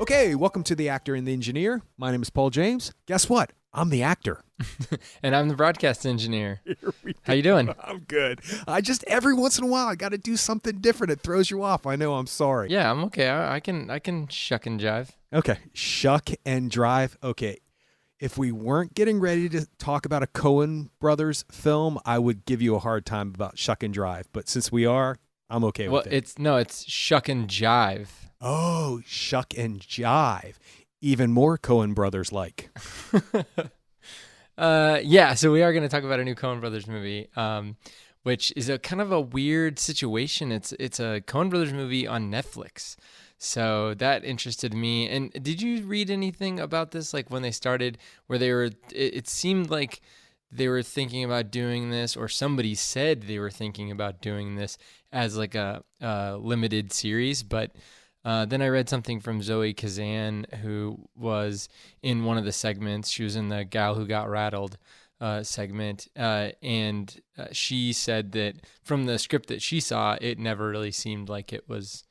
Okay, welcome to The Actor and the Engineer. My name is Paul James. Guess what? I'm the actor. And I'm the broadcast engineer. How you doing? I'm good. I just every once in a while I got to do something different. It throws you off. I know. I'm sorry. Yeah, I'm okay. I can shuck and jive. Okay, shuck and drive. Okay, if we weren't getting ready to talk about a Coen Brothers film, I would give you a hard time about shuck and drive. But since we are, I'm okay Well, with it. it's shuck and jive. Oh, shuck and jive. Even more Coen Brothers like. Yeah. So we are going to talk about a new Coen Brothers movie, which is a kind of a weird situation. It's a Coen Brothers movie on Netflix. So that interested me. And did you read anything about this? Like when they started, where they were, it seemed like they were thinking about doing this, or somebody said they were thinking about doing this as like a limited series. But then I read something from Zoe Kazan, who was in one of the segments. She was in the Gal Who Got Rattled segment. And she said that from the script that she saw, it never really seemed like it was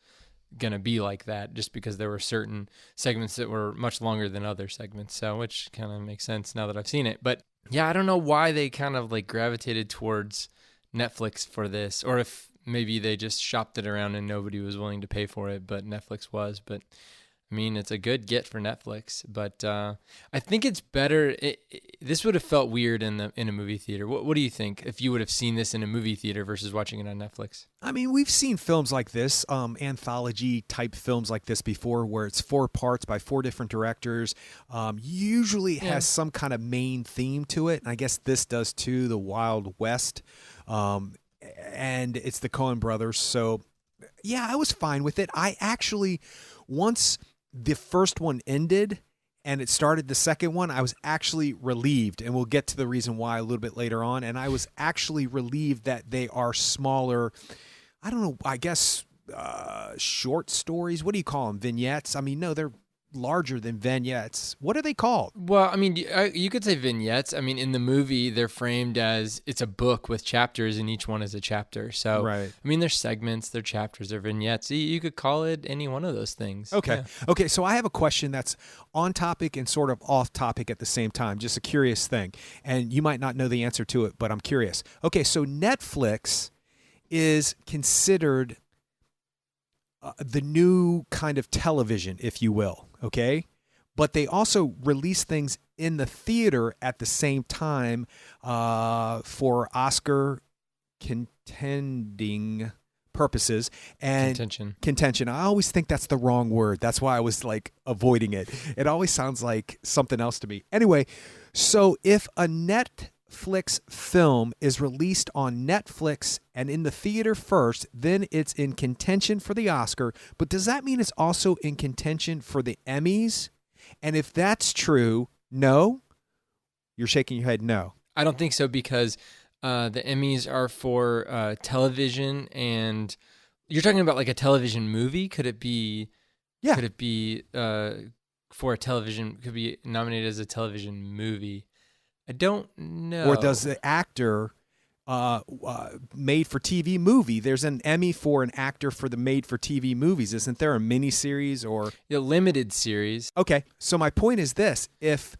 going to be like that, just because there were certain segments that were much longer than other segments. So, which kind of makes sense now that I've seen it. But yeah, I don't know why they kind of like gravitated towards Netflix for this, or if maybe they just shopped it around and nobody was willing to pay for it, but Netflix was. But I mean, it's a good get for Netflix, but I think it's better. This would have felt weird in a movie theater. What do you think if you would have seen this in a movie theater versus watching it on Netflix? I mean, we've seen films like this, anthology type films like this before, where it's 4 parts by 4 different directors. Usually has some kind of main theme to it, and I guess this does too. The Wild West, and it's the Coen Brothers. So, yeah, I was fine with it. I actually, once the first one ended and it started the second one, I was actually relieved, and we'll get to the reason why a little bit later on. And I was actually relieved that they are smaller. I don't know, I guess short stories. What do you call them? Vignettes? I mean, no, they're larger than vignettes. What are they called? Well, I mean, you could say vignettes. I mean, in the movie, they're framed as it's a book with chapters, and each one is a chapter. So, Right. I mean, they're segments, they're chapters, they're vignettes. You could call it any one of those things. Okay. Yeah. Okay, so I have a question that's on topic and sort of off topic at the same time, just a curious thing. And you might not know the answer to it, but I'm curious. Okay, so Netflix is considered the new kind of television, if you will, okay? But they also release things in the theater at the same time for Oscar contending purposes and contention. I always think that's the wrong word. That's why I was like avoiding it. It always sounds like something else to me. Anyway, so if a Netflix film is released on Netflix and in the theater first, then it's in contention for the Oscar. But does that mean it's also in contention for the Emmys? And if that's true, no? You're shaking your head no. I don't think so, because the Emmys are for television, and you're talking about like a television movie. Could it be? Yeah. Could it be for a television? Could be nominated as a television movie. I don't know. Or does the actor made for TV movie? There's an Emmy for an actor for the made for TV movies. Isn't there a miniseries or a limited series? Okay, so my point is this: if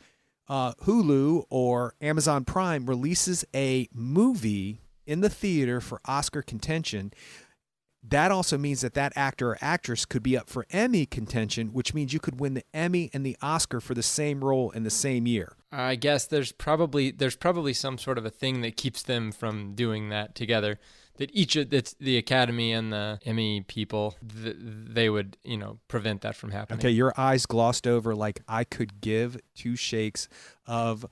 Hulu or Amazon Prime releases a movie in the theater for Oscar contention, that also means that that actor or actress could be up for Emmy contention, which means you could win the Emmy and the Oscar for the same role in the same year. I guess there's probably some sort of a thing that keeps them from doing that together. That that's the Academy and the Emmy people, they would, prevent that from happening. Okay, your eyes glossed over like I could give 2 shakes of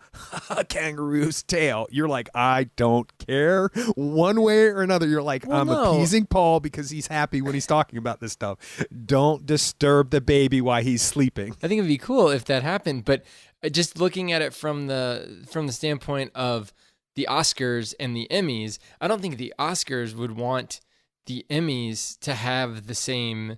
a kangaroo's tail. You're like, I don't care. One way or another, you're like, well, I'm appeasing Paul because he's happy when he's talking about this stuff. Don't disturb the baby while he's sleeping. I think it'd be cool if that happened, but just looking at it from the standpoint of the Oscars and the Emmys, I don't think the Oscars would want the Emmys to have the same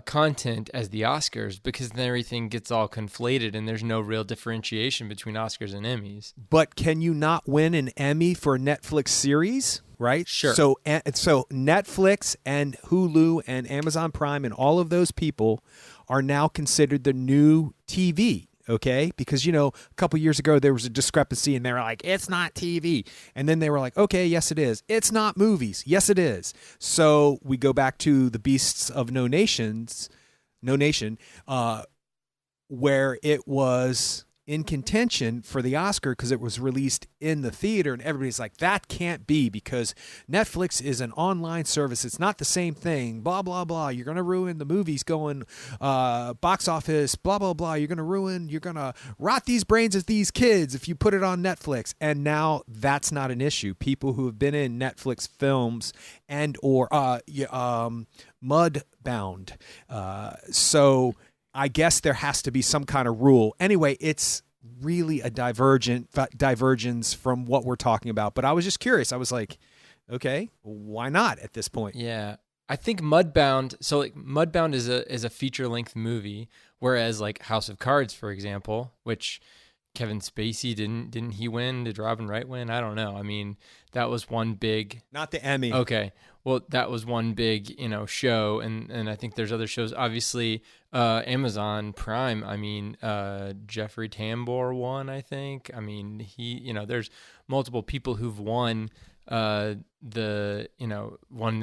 content as the Oscars, because then everything gets all conflated and there's no real differentiation between Oscars and Emmys. But can you not win an Emmy for a Netflix series? right? Sure. So Netflix and Hulu and Amazon Prime and all of those people are now considered the new TV. Okay, because a couple years ago there was a discrepancy, and they were like, "It's not TV," and then they were like, "Okay, yes it is." It's not movies. Yes it is. So we go back to the Beasts of No Nation, where it was in contention for the Oscar because it was released in the theater, and everybody's like, that can't be because Netflix is an online service. It's not the same thing, blah, blah, blah. You're going to ruin the movies going box office, blah, blah, blah. You're going to rot these brains of these kids if you put it on Netflix. And now that's not an issue. People who have been in Netflix films and or Mudbound. So I guess there has to be some kind of rule. Anyway, it's really a divergence from what we're talking about. But I was just curious. I was like, okay, why not at this point? Yeah. I think Mudbound, so like Mudbound is a feature-length movie, whereas like House of Cards, for example, which Kevin Spacey didn't he win? Did Robin Wright win? I don't know. I mean, that was one big, not the Emmy. Okay. Well, that was one big, show, and I think there's other shows. Obviously, Amazon Prime. I mean, Jeffrey Tambor won. I think. I mean, there's multiple people who've won won the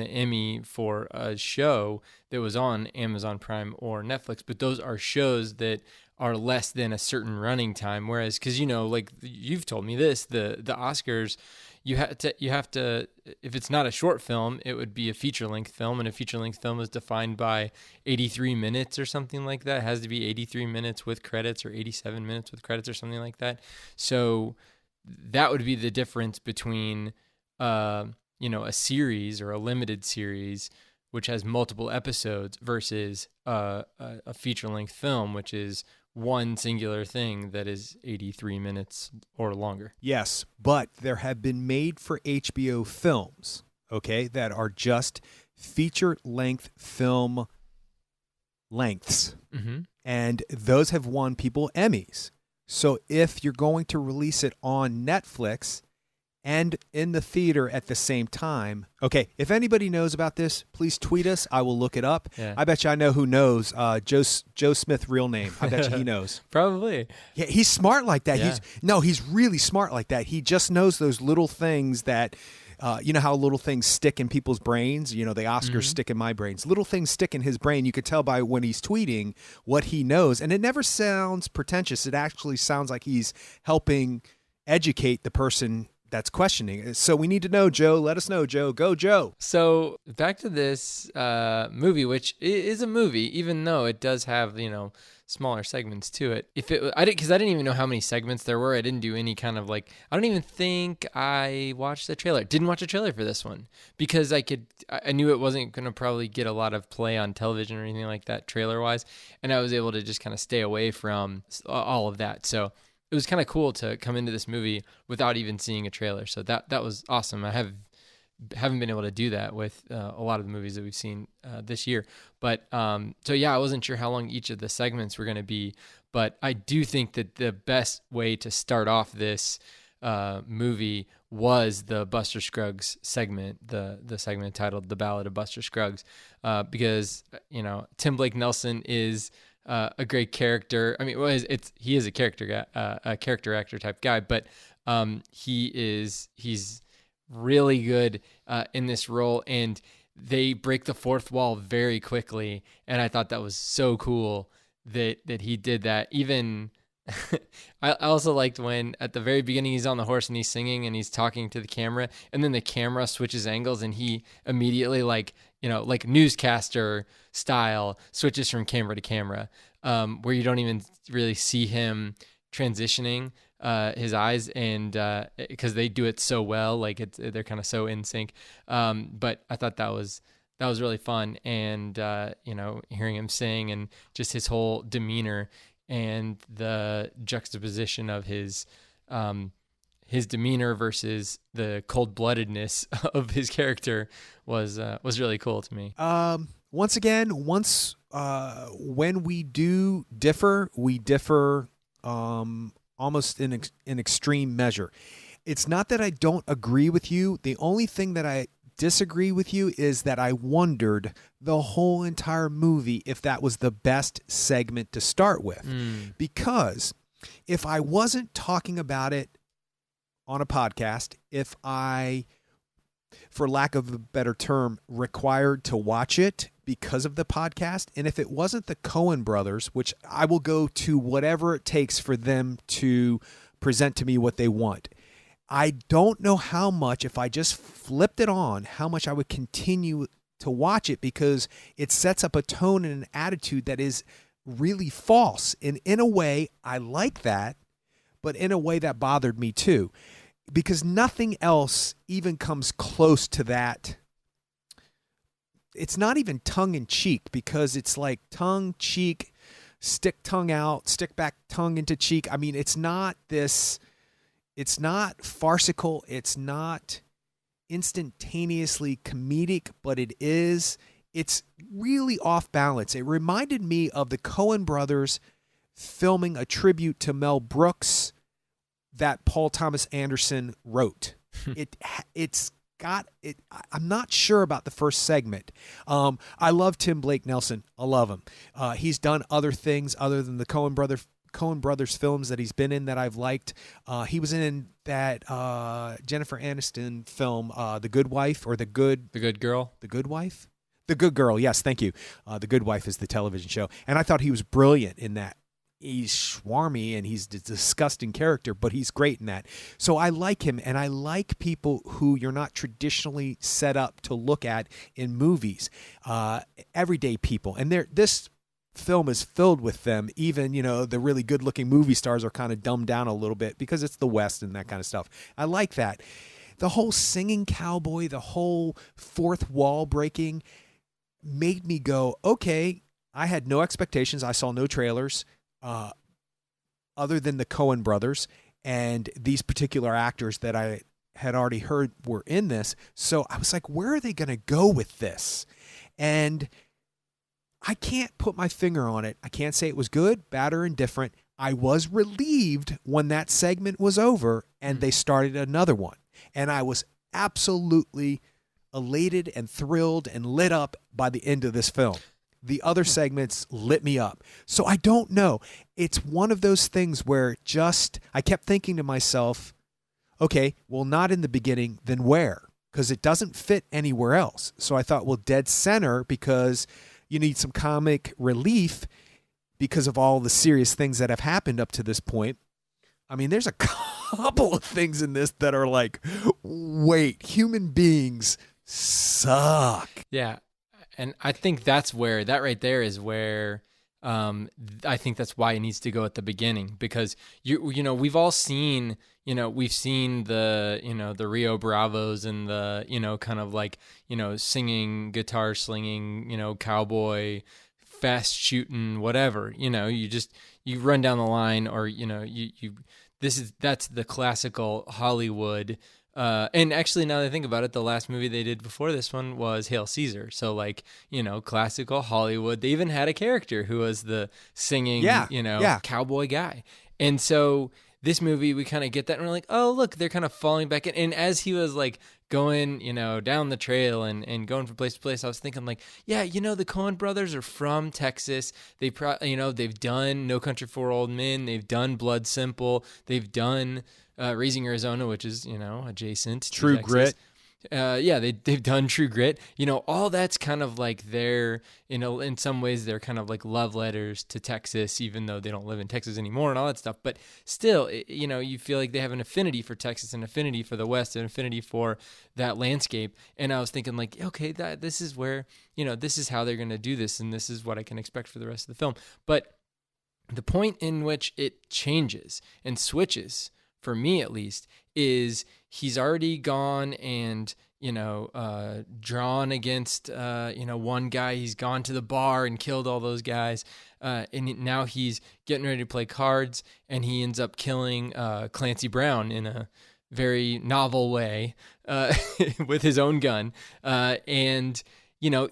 Emmy for a show that was on Amazon Prime or Netflix. But those are shows that are less than a certain running time. Whereas, because like you've told me this, the Oscars. You have to, if it's not a short film, it would be a feature-length film, and a feature-length film is defined by 83 minutes or something like that. It has to be 83 minutes with credits or 87 minutes with credits or something like that. So that would be the difference between, a series or a limited series, which has multiple episodes, versus a feature-length film, which is one singular thing that is 83 minutes or longer. Yes, but there have been made for HBO films, okay, that are just feature-length film lengths. Mm-hmm. And those have won people Emmys. So if you're going to release it on Netflix and in the theater at the same time. Okay, if anybody knows about this, please tweet us. I will look it up. Yeah. I bet you I know who knows. Joe Smith, real name. I bet you he knows. Probably. Yeah, he's smart like that. Yeah. He's really smart like that. He just knows those little things that, you know how little things stick in people's brains? The Oscars stick in my brains. Little things stick in his brain. You could tell by when he's tweeting what he knows. And it never sounds pretentious. It actually sounds like he's helping educate the person that's questioning. So we need to know, Joe. Let us know, Joe. Go, Joe. So back to this movie, which is a movie, even though it does have, smaller segments to it. Because I didn't even know how many segments there were. I didn't do any kind of I don't even think I watched the trailer. Didn't watch a trailer for this one because I knew it wasn't going to probably get a lot of play on television or anything like that trailer wise. And I was able to just kind of stay away from all of that. So it was kind of cool to come into this movie without even seeing a trailer. So that was awesome. I haven't been able to do that with a lot of the movies that we've seen this year. But so yeah, I wasn't sure how long each of the segments were going to be. But I do think that the best way to start off this movie was the Buster Scruggs segment, the segment titled "The Ballad of Buster Scruggs," because Tim Blake Nelson is a great character. I mean, he is a character guy, a character actor type guy, but he's really good in this role, and they break the fourth wall very quickly. And I thought that was so cool that he did that. Even I also liked when at the very beginning he's on the horse and he's singing and he's talking to the camera, and then the camera switches angles and he immediately like newscaster style switches from camera to camera, where you don't even really see him transitioning his eyes, and because they do it so well, they're kind of so in sync. But I thought that was really fun, and hearing him sing and just his whole demeanor and the juxtaposition of his demeanor versus the cold-bloodedness of his character was really cool to me. Once again, when we do differ, we differ almost in extreme measure. It's not that I don't agree with you. The only thing that I disagree with you is that I wondered the whole entire movie if that was the best segment to start with. Because if I wasn't talking about it on a podcast, if I, for lack of a better term, required to watch it because of the podcast, and if it wasn't the Coen brothers, which I will go to whatever it takes for them to present to me what they want, I don't know how much, if I just flipped it on, how much I would continue to watch it, because it sets up a tone and an attitude that is really false. And in a way, I like that, but in a way that bothered me too, because nothing else even comes close to that. It's not even tongue in cheek, because it's like tongue, cheek, stick tongue out, stick back tongue into cheek. I mean, it's not this... It's not farcical. It's not instantaneously comedic, but it is. It's really off balance. It reminded me of the Coen brothers filming a tribute to Mel Brooks that Paul Thomas Anderson wrote. It's got it. I'm not sure about the first segment. I love Tim Blake Nelson. I love him. He's done other things other than the Coen Brothers films that he's been in that I've liked. He was in that Jennifer Aniston film, The Good Wife, or The Good Girl. The Good Wife? The Good Girl, yes, thank you. The Good Wife is the television show. And I thought he was brilliant in that. He's schwarmy and he's a disgusting character, but he's great in that. So I like him, and I like people who you're not traditionally set up to look at in movies. Everyday people. And this film is filled with them. Even, the really good looking movie stars are kind of dumbed down a little bit because it's the West and that kind of stuff. I like that. The whole singing cowboy, the whole fourth wall breaking made me go, okay, I had no expectations. I saw no trailers other than the Coen brothers and these particular actors that I had already heard were in this. So I was like, where are they going to go with this? And I can't put my finger on it. I can't say it was good, bad, or indifferent. I was relieved when that segment was over and they started another one. And I was absolutely elated and thrilled and lit up by the end of this film. The other segments lit me up. So I don't know. It's one of those things where I kept thinking to myself, okay, well, not in the beginning, then where? Because it doesn't fit anywhere else. So I thought, well, dead center, because you need some comic relief because of all the serious things that have happened up to this point. I mean, there's a couple of things in this that are like, wait, human beings suck. Yeah. And I think that right there is where I think that's why it needs to go at the beginning, because we've all seen, we've seen the Rio Bravos and the, kind of like, singing, guitar slinging, cowboy, fast shooting, whatever, you run down the line, or, that's the classical Hollywood. And actually, now that I think about it, the last movie they did before this one was Hail Caesar. So, like, classical Hollywood. They even had a character who was the singing, cowboy guy. And so this movie, we kind of get that, and we're like, oh, look, they're kind of falling back in. And as he was like going, down the trail and going from place to place, I was thinking like, yeah, the Coen brothers are from Texas. They they've done No Country for Old Men. They've done Blood Simple. They've done Raising Arizona, which is, adjacent to True Texas. Grit. They've done True Grit. All that's kind of like their, in some ways they're kind of like love letters to Texas, even though they don't live in Texas anymore and all that stuff. But still, you feel like they have an affinity for Texas, an affinity for the West, an affinity for that landscape. And I was thinking like, okay, this is where, this is how they're going to do this, and this is what I can expect for the rest of the film. But the point in which it changes and switches, for me at least, is he's already gone and, drawn against, one guy. He's gone to the bar and killed all those guys. And now he's getting ready to play cards, and he ends up killing Clancy Brown in a very novel way with his own gun. And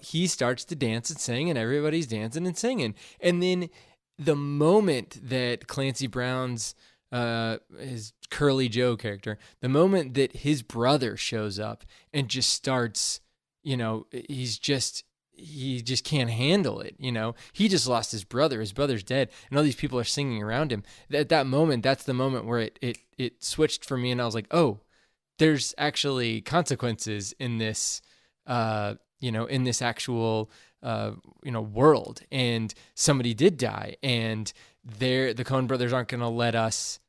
he starts to dance and sing, and everybody's dancing and singing. And then the moment that Clancy Brown's his Curly Joe character, the moment that his brother shows up and just starts, he just can't handle it. He just lost his brother. His brother's dead, and all these people are singing around him. At that moment, that's the moment where it switched for me, and I was like, oh, there's actually consequences in this, in this actual, world, and somebody did die, and the Coen brothers aren't going to let us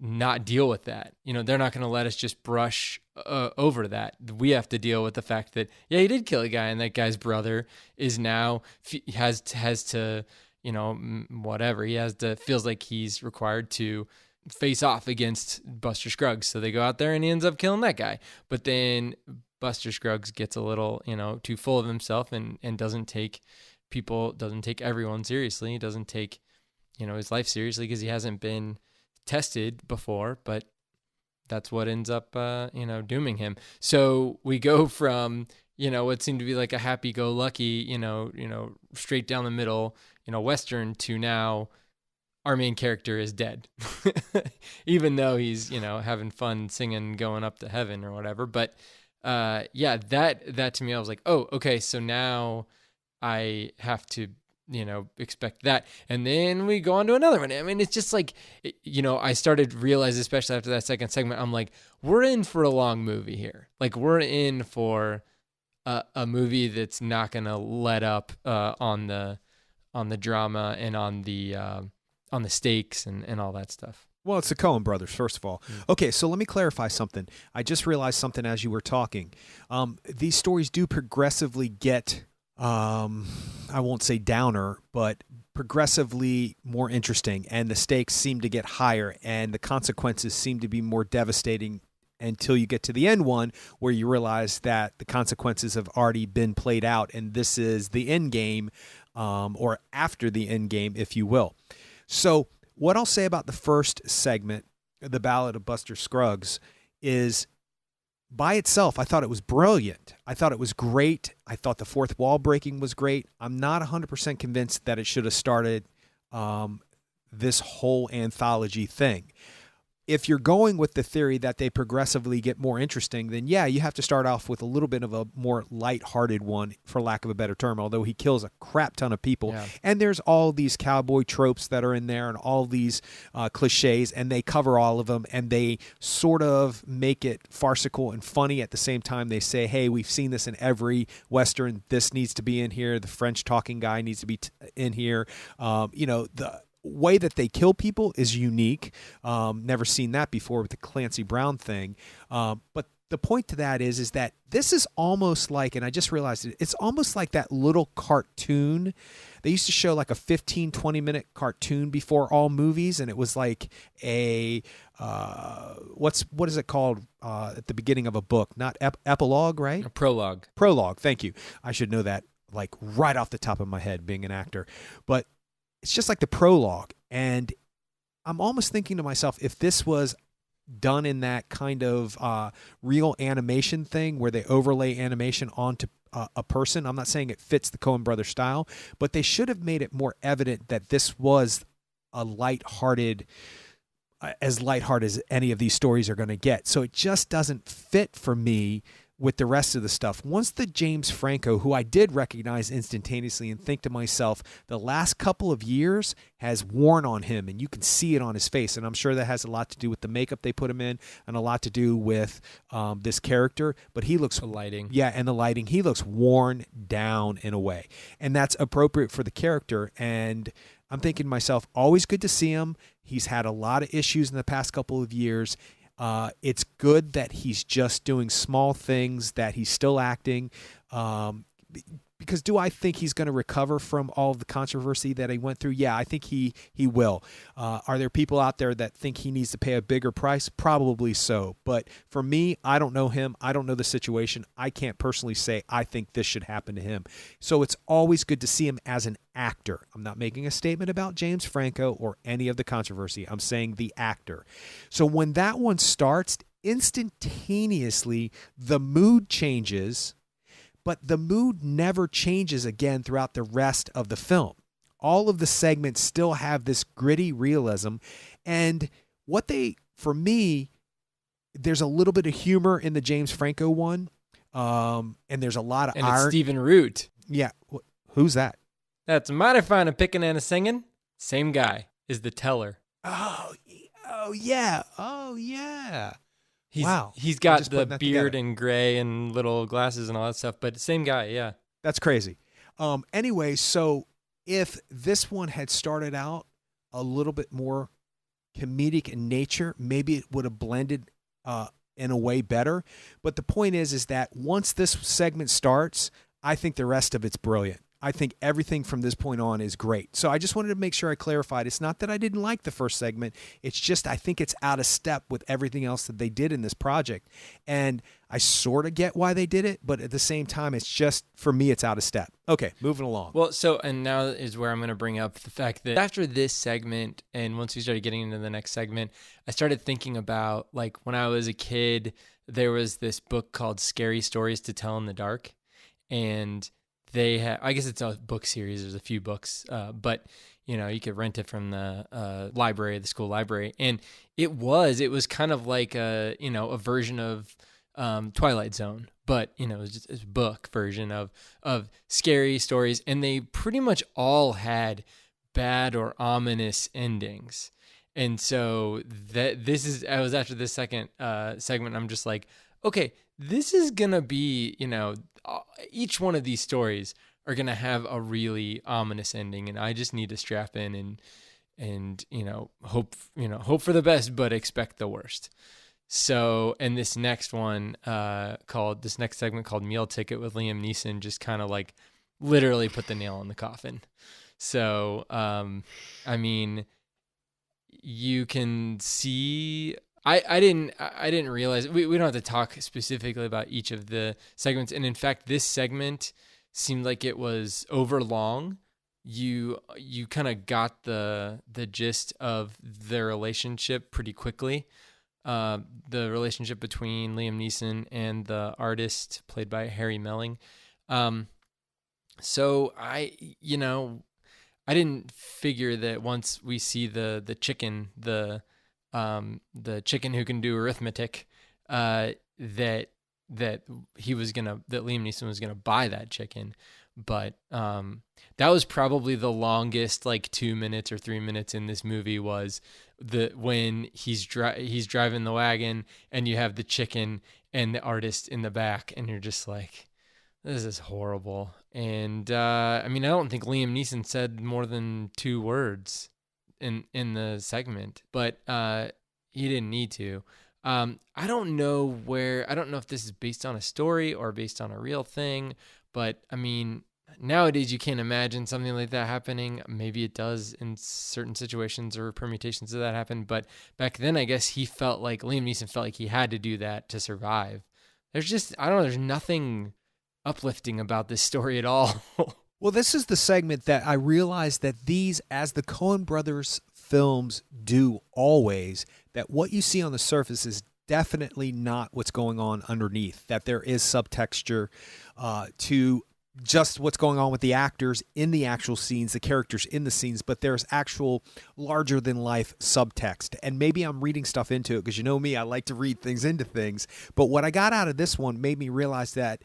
not deal with that. They're not going to let us just brush over that. We have to deal with the fact that, yeah, he did kill a guy, and that guy's brother is now has to, whatever, feels like he's required to face off against Buster Scruggs. So they go out there and he ends up killing that guy. But then Buster Scruggs gets a little, too full of himself and doesn't take everyone seriously. He doesn't take, his life seriously because he hasn't been tested before, but that's what ends up, dooming him. So we go from, what seemed to be like a happy-go-lucky, straight down the middle, Western to now our main character is dead, even though he's, having fun singing, going up to heaven or whatever. But that to me, I was like, oh, okay. So now I have to, expect that. And then we go on to another one. I mean, it's just like, I started to realize, especially after that second segment, I'm like, we're in for a long movie here. Like, we're in for a movie that's not going to let up on the drama and on the stakes and all that stuff. Well, it's the Coen brothers, first of all. Okay, so let me clarify something. I just realized something as you were talking. These stories do progressively get, I won't say downer, but progressively more interesting, and the stakes seem to get higher, and the consequences seem to be more devastating until you get to the end one, where you realize that the consequences have already been played out, and this is the end game, or after the end game, if you will. So what I'll say about the first segment, The Ballad of Buster Scruggs, is by itself, I thought it was brilliant. I thought it was great. I thought the fourth wall breaking was great. I'm not 100% convinced that it should have started this whole anthology thing. If you're going with the theory that they progressively get more interesting, then yeah, you have to start off with a little bit of a more lighthearted one, for lack of a better term, although he kills a crap ton of people. Yeah. And there's all these cowboy tropes that are in there and all these cliches, and they cover all of them, and they sort of make it farcical and funny at the same time. They say, hey, we've seen this in every Western. This needs to be in here. The French talking guy needs to be in here. The way that they kill people is unique. Never seen that before with the Clancy Brown thing. But the point to that is that this is almost like, and I just realized it's almost like that little cartoon. They used to show like a 15, 20-minute cartoon before all movies, and it was like a, what is it called at the beginning of a book? Not epilogue, right? A prologue. Prologue, thank you. I should know that like right off the top of my head, being an actor. But it's just like the prologue, and I'm almost thinking to myself, if this was done in that kind of real animation thing where they overlay animation onto a person, I'm not saying it fits the Coen Brothers style, but they should have made it more evident that this was a lighthearted, as lighthearted as any of these stories are going to get. So it just doesn't fit for me with the rest of the stuff. Once the James Franco, who I did recognize instantaneously and think to myself, the last couple of years has worn on him, and you can see it on his face, and I'm sure that has a lot to do with the makeup they put him in and a lot to do with this character, but he looks... The lighting. Yeah, and the lighting. He looks worn down in a way, and that's appropriate for the character, and I'm thinking to myself, always good to see him. He's had a lot of issues in the past couple of years. It's good that he's just doing small things, that he's still acting. Because do I think he's going to recover from all of the controversy that he went through? Yeah, I think he will. Are there people out there that think he needs to pay a bigger price? Probably so. But for me, I don't know him. I don't know the situation. I can't personally say I think this should happen to him. So it's always good to see him as an actor. I'm not making a statement about James Franco or any of the controversy. I'm saying the actor. So when that one starts, instantaneously the mood changes, but the mood never changes again throughout the rest of the film. All of the segments still have this gritty realism, and for me, there's a little bit of humor in the James Franco one, and there's a lot of And it's Stephen Root. Yeah, who's that? That's mighty fine a picking and a singing. Same guy is the teller. Oh yeah. Wow, He's I'm got just the putting that beard together. and gray and little glasses and all that stuff, but same guy, yeah. That's crazy. Anyway, so if this one had started out a little bit more comedic in nature, maybe it would have blended in a way better. But the point is that once this segment starts, I think the rest of it's brilliant. I think everything from this point on is great. So I just wanted to make sure I clarified. It's not that I didn't like the first segment. It's just I think it's out of step with everything else that they did in this project. And I sort of get why they did it, but at the same time, it's just, for me, it's out of step. Okay, moving along. Well, and now is where I'm going to bring up the fact that after this segment, and once we started getting into the next segment, I started thinking about, like, when I was a kid, there was this book called Scary Stories to Tell in the Dark. And they have, I guess it's a book series. There's a few books, but you could rent it from the library, the school library. And it was kind of like a version of Twilight Zone, but it was just a book version of scary stories. And they pretty much all had bad or ominous endings. And so I was after this second segment, I'm just like, okay, this is going to be, each one of these stories are going to have a really ominous ending. And I just need to strap in and hope for the best, but expect the worst. So, and this next segment called Meal Ticket with Liam Neeson just kind of like literally put the nail in the coffin. So, I mean, you can see, I didn't realize, we don't have to talk specifically about each of the segments. And in fact, this segment seemed like it was overlong. You kind of got the gist of their relationship pretty quickly. The relationship between Liam Neeson and the artist played by Harry Melling. So I didn't figure that once we see the chicken, the chicken who can do arithmetic, that Liam Neeson was gonna buy that chicken. But that was probably the longest, like 2 minutes or 3 minutes in this movie, was when he's driving the wagon and you have the chicken and the artist in the back, and you're just like, this is horrible. And I don't think Liam Neeson said more than 2 words in the segment, but he didn't need to. I don't know if this is based on a story or based on a real thing, but nowadays you can't imagine something like that happening. Maybe it does in certain situations or permutations of that happen, but back then I guess Liam Neeson felt like he had to do that to survive. There's nothing uplifting about this story at all. Well, this is the segment that I realized that these, as the Coen brothers films do always, that what you see on the surface is definitely not what's going on underneath, that there is subtexture to just what's going on with the actors in the actual scenes, the characters in the scenes, but there's actual larger than life subtext. And maybe I'm reading stuff into it because you know me, I like to read things into things. But what I got out of this one made me realize that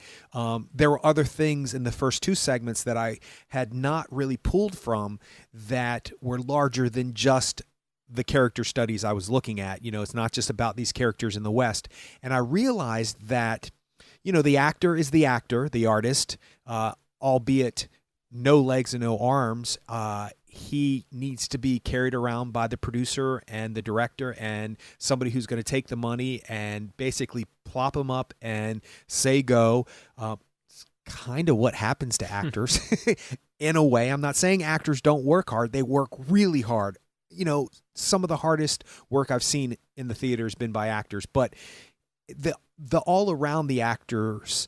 there were other things in the first 2 segments that I had not really pulled from that were larger than just the character studies I was looking at. It's not just about these characters in the West. And I realized that the actor is the actor, the artist, albeit no legs and no arms. He needs to be carried around by the producer and the director and somebody who's going to take the money and basically plop him up and say go. It's kind of what happens to actors in a way. I'm not saying actors don't work hard. They work really hard. Some of the hardest work I've seen in the theater has been by actors, but the all around the actors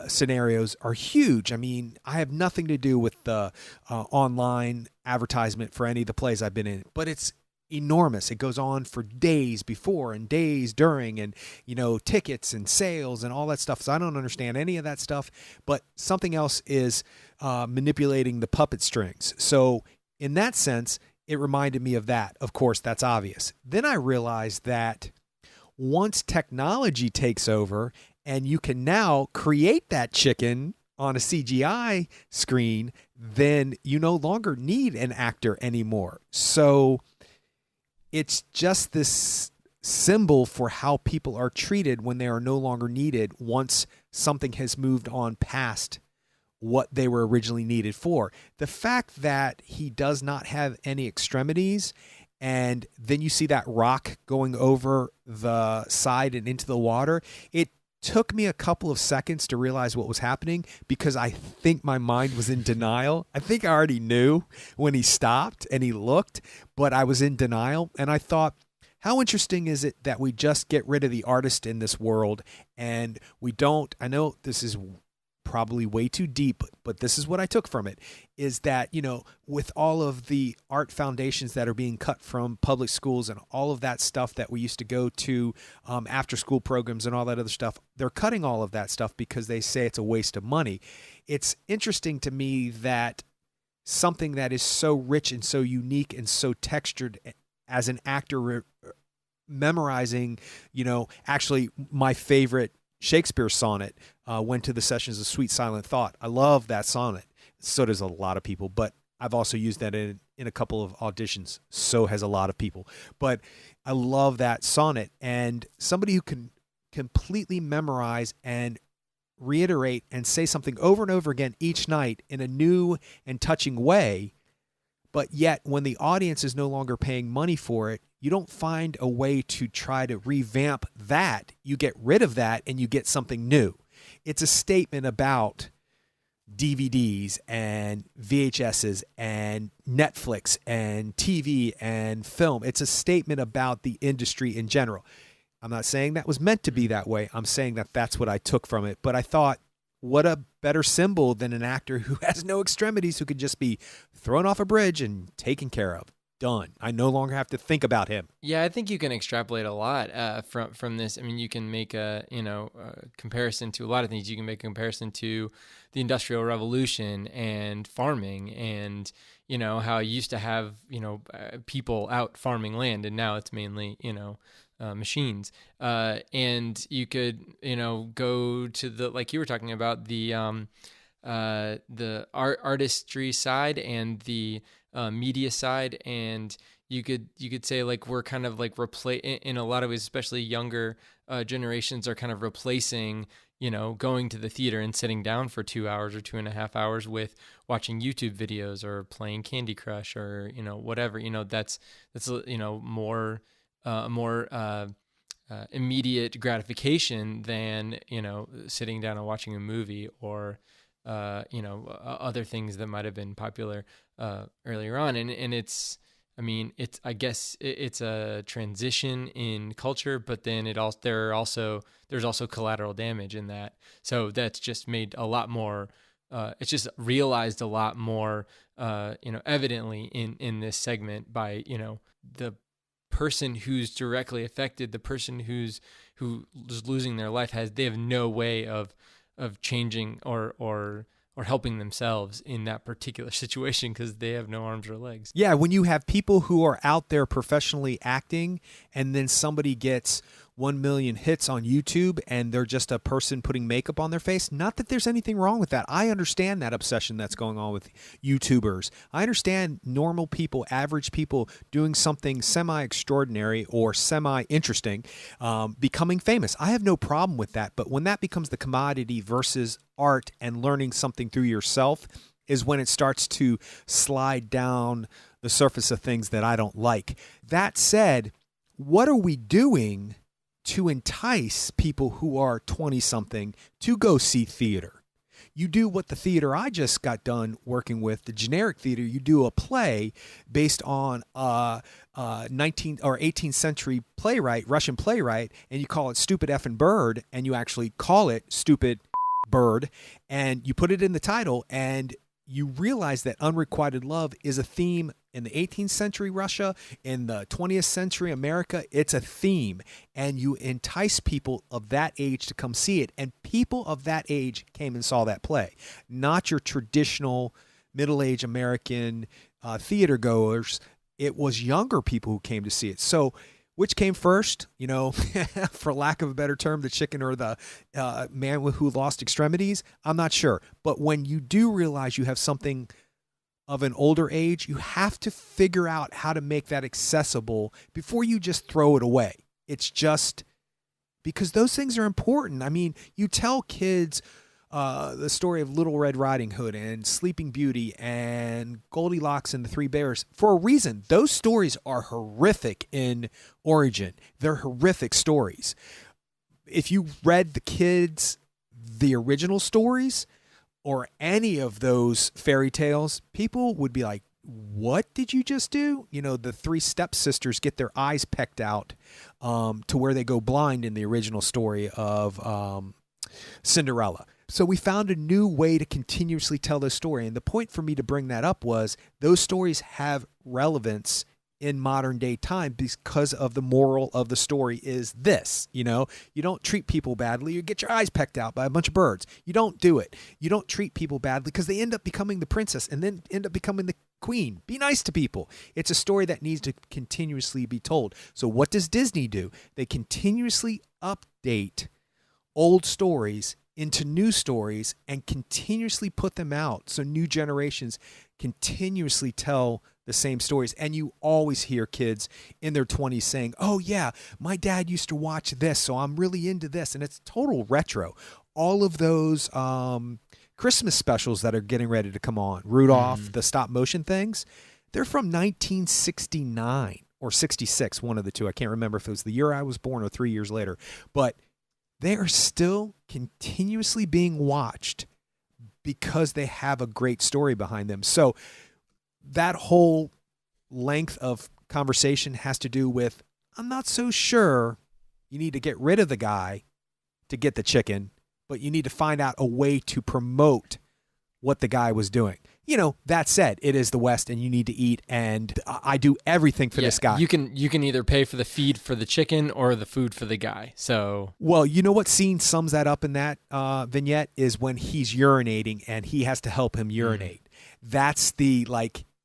scenarios are huge. I have nothing to do with the online advertisement for any of the plays I've been in, but it's enormous. It goes on for days before and days during, and tickets and sales and all that stuff. So I don't understand any of that stuff, but something else is manipulating the puppet strings. So in that sense, it reminded me of that. Of course, that's obvious. Then I realized that once technology takes over and you can now create that chicken on a CGI screen, then you no longer need an actor anymore. So it's just this symbol for how people are treated when they are no longer needed once something has moved on past what they were originally needed for. The fact that he does not have any extremities, and then you see that rock going over the side and into the water, it took me a couple of seconds to realize what was happening because I think my mind was in denial. I think I already knew when he stopped and he looked, but I was in denial. And I thought, how interesting is it that we just get rid of the artist in this world and we don't, I know this is probably way too deep, but this is what I took from it, is that, you know, with all of the art foundations that are being cut from public schools and all of that stuff that we used to go to after school programs and all that other stuff, they're cutting all of that stuff because they say it's a waste of money. It's interesting to me that something that is so rich and so unique and so textured as an actor memorizing, you know, actually my favorite Shakespeare sonnet went to the Sessions of Sweet Silent Thought. I love that sonnet. So does a lot of people, but I've also used that in a couple of auditions. So has a lot of people. But I love that sonnet. And somebody who can completely memorize and reiterate and say something over and over again each night in a new and touching way, but yet when the audience is no longer paying money for it, you don't find a way to try to revamp that. You get rid of that and you get something new. It's a statement about DVDs and VHSs and Netflix and TV and film. It's a statement about the industry in general. I'm not saying that was meant to be that way. I'm saying that that's what I took from it. But I thought, what a better symbol than an actor who has no extremities, who could just be thrown off a bridge and taken care of. Done. I no longer have to think about him. Yeah, I think you can extrapolate a lot from this. I mean, you can make a comparison to a lot of things. You can make a comparison to the Industrial Revolution and farming, and how you used to have people out farming land, and now it's mainly machines. And you could go to the, like you were talking about, the artistry side and the media side, and you could say, like, we're kind of like in a lot of ways, especially younger generations are kind of replacing going to the theater and sitting down for 2 hours or 2.5 hours with watching YouTube videos or playing Candy Crush or whatever. That's more immediate gratification than sitting down and watching a movie or other things that might have been popular earlier on. And I guess it's a transition in culture, but then there's also collateral damage in that. So that's just made a lot more, it's just realized a lot more, evidently in this segment by, the person who's directly affected, the person who's losing their life they have no way of changing or helping themselves in that particular situation because they have no arms or legs. Yeah, when you have people who are out there professionally acting and then somebody gets 1 million hits on YouTube and they're just a person putting makeup on their face, not that there's anything wrong with that. I understand that obsession that's going on with YouTubers. I understand normal people, average people doing something semi-extraordinary or semi-interesting, becoming famous. I have no problem with that. But when that becomes the commodity versus art and learning something through yourself is when it starts to slide down the surface of things that I don't like. That said, what are we doing to entice people who are 20-something to go see theater? You do what the theater I just got done working with, the generic theater. You do a play based on a 19th or 18th century playwright, Russian playwright, and you call it Stupid Effing Bird, and you actually call it Stupid Bird, and you put it in the title, and you realize that unrequited love is a theme in the 18th century Russia, in the 20th century America. It's a theme, and you entice people of that age to come see it. And people of that age came and saw that play, not your traditional middle-aged American theater goers it was younger people who came to see it. So which came first, for lack of a better term, the chicken or the man who lost extremities? I'm not sure. But when you do realize you have something of an older age, you have to figure out how to make that accessible before you just throw it away. It's just because those things are important. I mean, you tell kids the story of Little Red Riding Hood and Sleeping Beauty and Goldilocks and the Three Bears for a reason. Those stories are horrific in origin. They're horrific stories. If you read the kids the original stories or any of those fairy tales, people would be like, what did you just do? The three stepsisters get their eyes pecked out to where they go blind in the original story of Cinderella. So we found a new way to continuously tell this story. And the point for me to bring that up was those stories have relevance in modern day time because of the moral of the story is this. You don't treat people badly. You get your eyes pecked out by a bunch of birds. You don't do it. You don't treat people badly because they end up becoming the princess and then end up becoming the queen. Be nice to people. It's a story that needs to continuously be told. So what does Disney do? They continuously update old stories into new stories and continuously put them out so new generations continuously tell the same stories. And you always hear kids in their 20s saying, oh yeah, my dad used to watch this, so I'm really into this. And it's total retro. All of those Christmas specials that are getting ready to come on, Rudolph, the stop motion things, they're from 1969 or 66, one of the two. I can't remember if it was the year I was born or 3 years later. But they are still continuously being watched because they have a great story behind them. So that whole length of conversation has to do with, I'm not so sure you need to get rid of the guy to get the chicken, but you need to find out a way to promote what the guy was doing. That said, it is the West and you need to eat, and I do everything for this guy. You can either pay for the feed for the chicken or the food for the guy. So, well, you know what scene sums that up in that vignette is when he's urinating and he has to help him urinate. That's the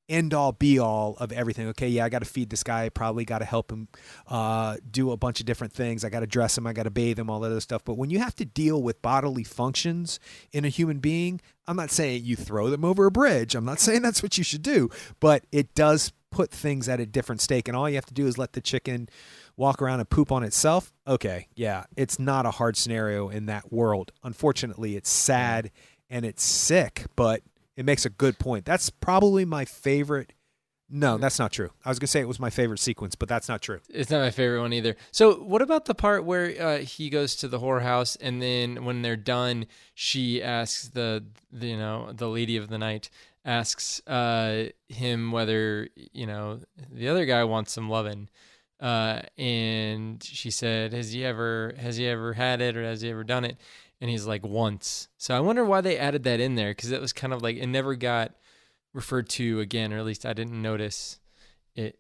end all be all of everything. Okay, yeah, I got to feed this guy. Probably got to help him do a bunch of different things. I got to dress him. I got to bathe him, all that other stuff. But when you have to deal with bodily functions in a human being, I'm not saying you throw them over a bridge. I'm not saying that's what you should do, but it does put things at a different stake. And all you have to do is let the chicken walk around and poop on itself. Okay, yeah, it's not a hard scenario in that world. Unfortunately, it's sad and it's sick, but it makes a good point. That's probably my favorite. No, that's not true. I was going to say it was my favorite sequence, but that's not true. It's not my favorite one either. So what about the part where he goes to the whorehouse and then when they're done, she asks the lady of the night asks him whether, the other guy wants some lovin'. And she said, has he ever had it or has he ever done it? And he's like, once. So I wonder why they added that in there, because it was kind of like it never got referred to again, or at least I didn't notice it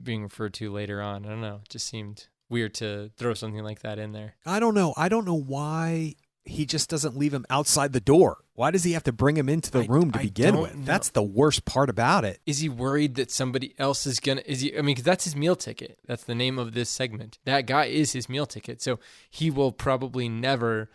being referred to later on. I don't know. It just seemed weird to throw something like that in there. I don't know. I don't know why he just doesn't leave him outside the door. Why does he have to bring him into the room to begin with? Know. That's the worst part about it. Is he worried that somebody else is going to, because that's his meal ticket. That's the name of this segment. That guy is his meal ticket. So he will probably never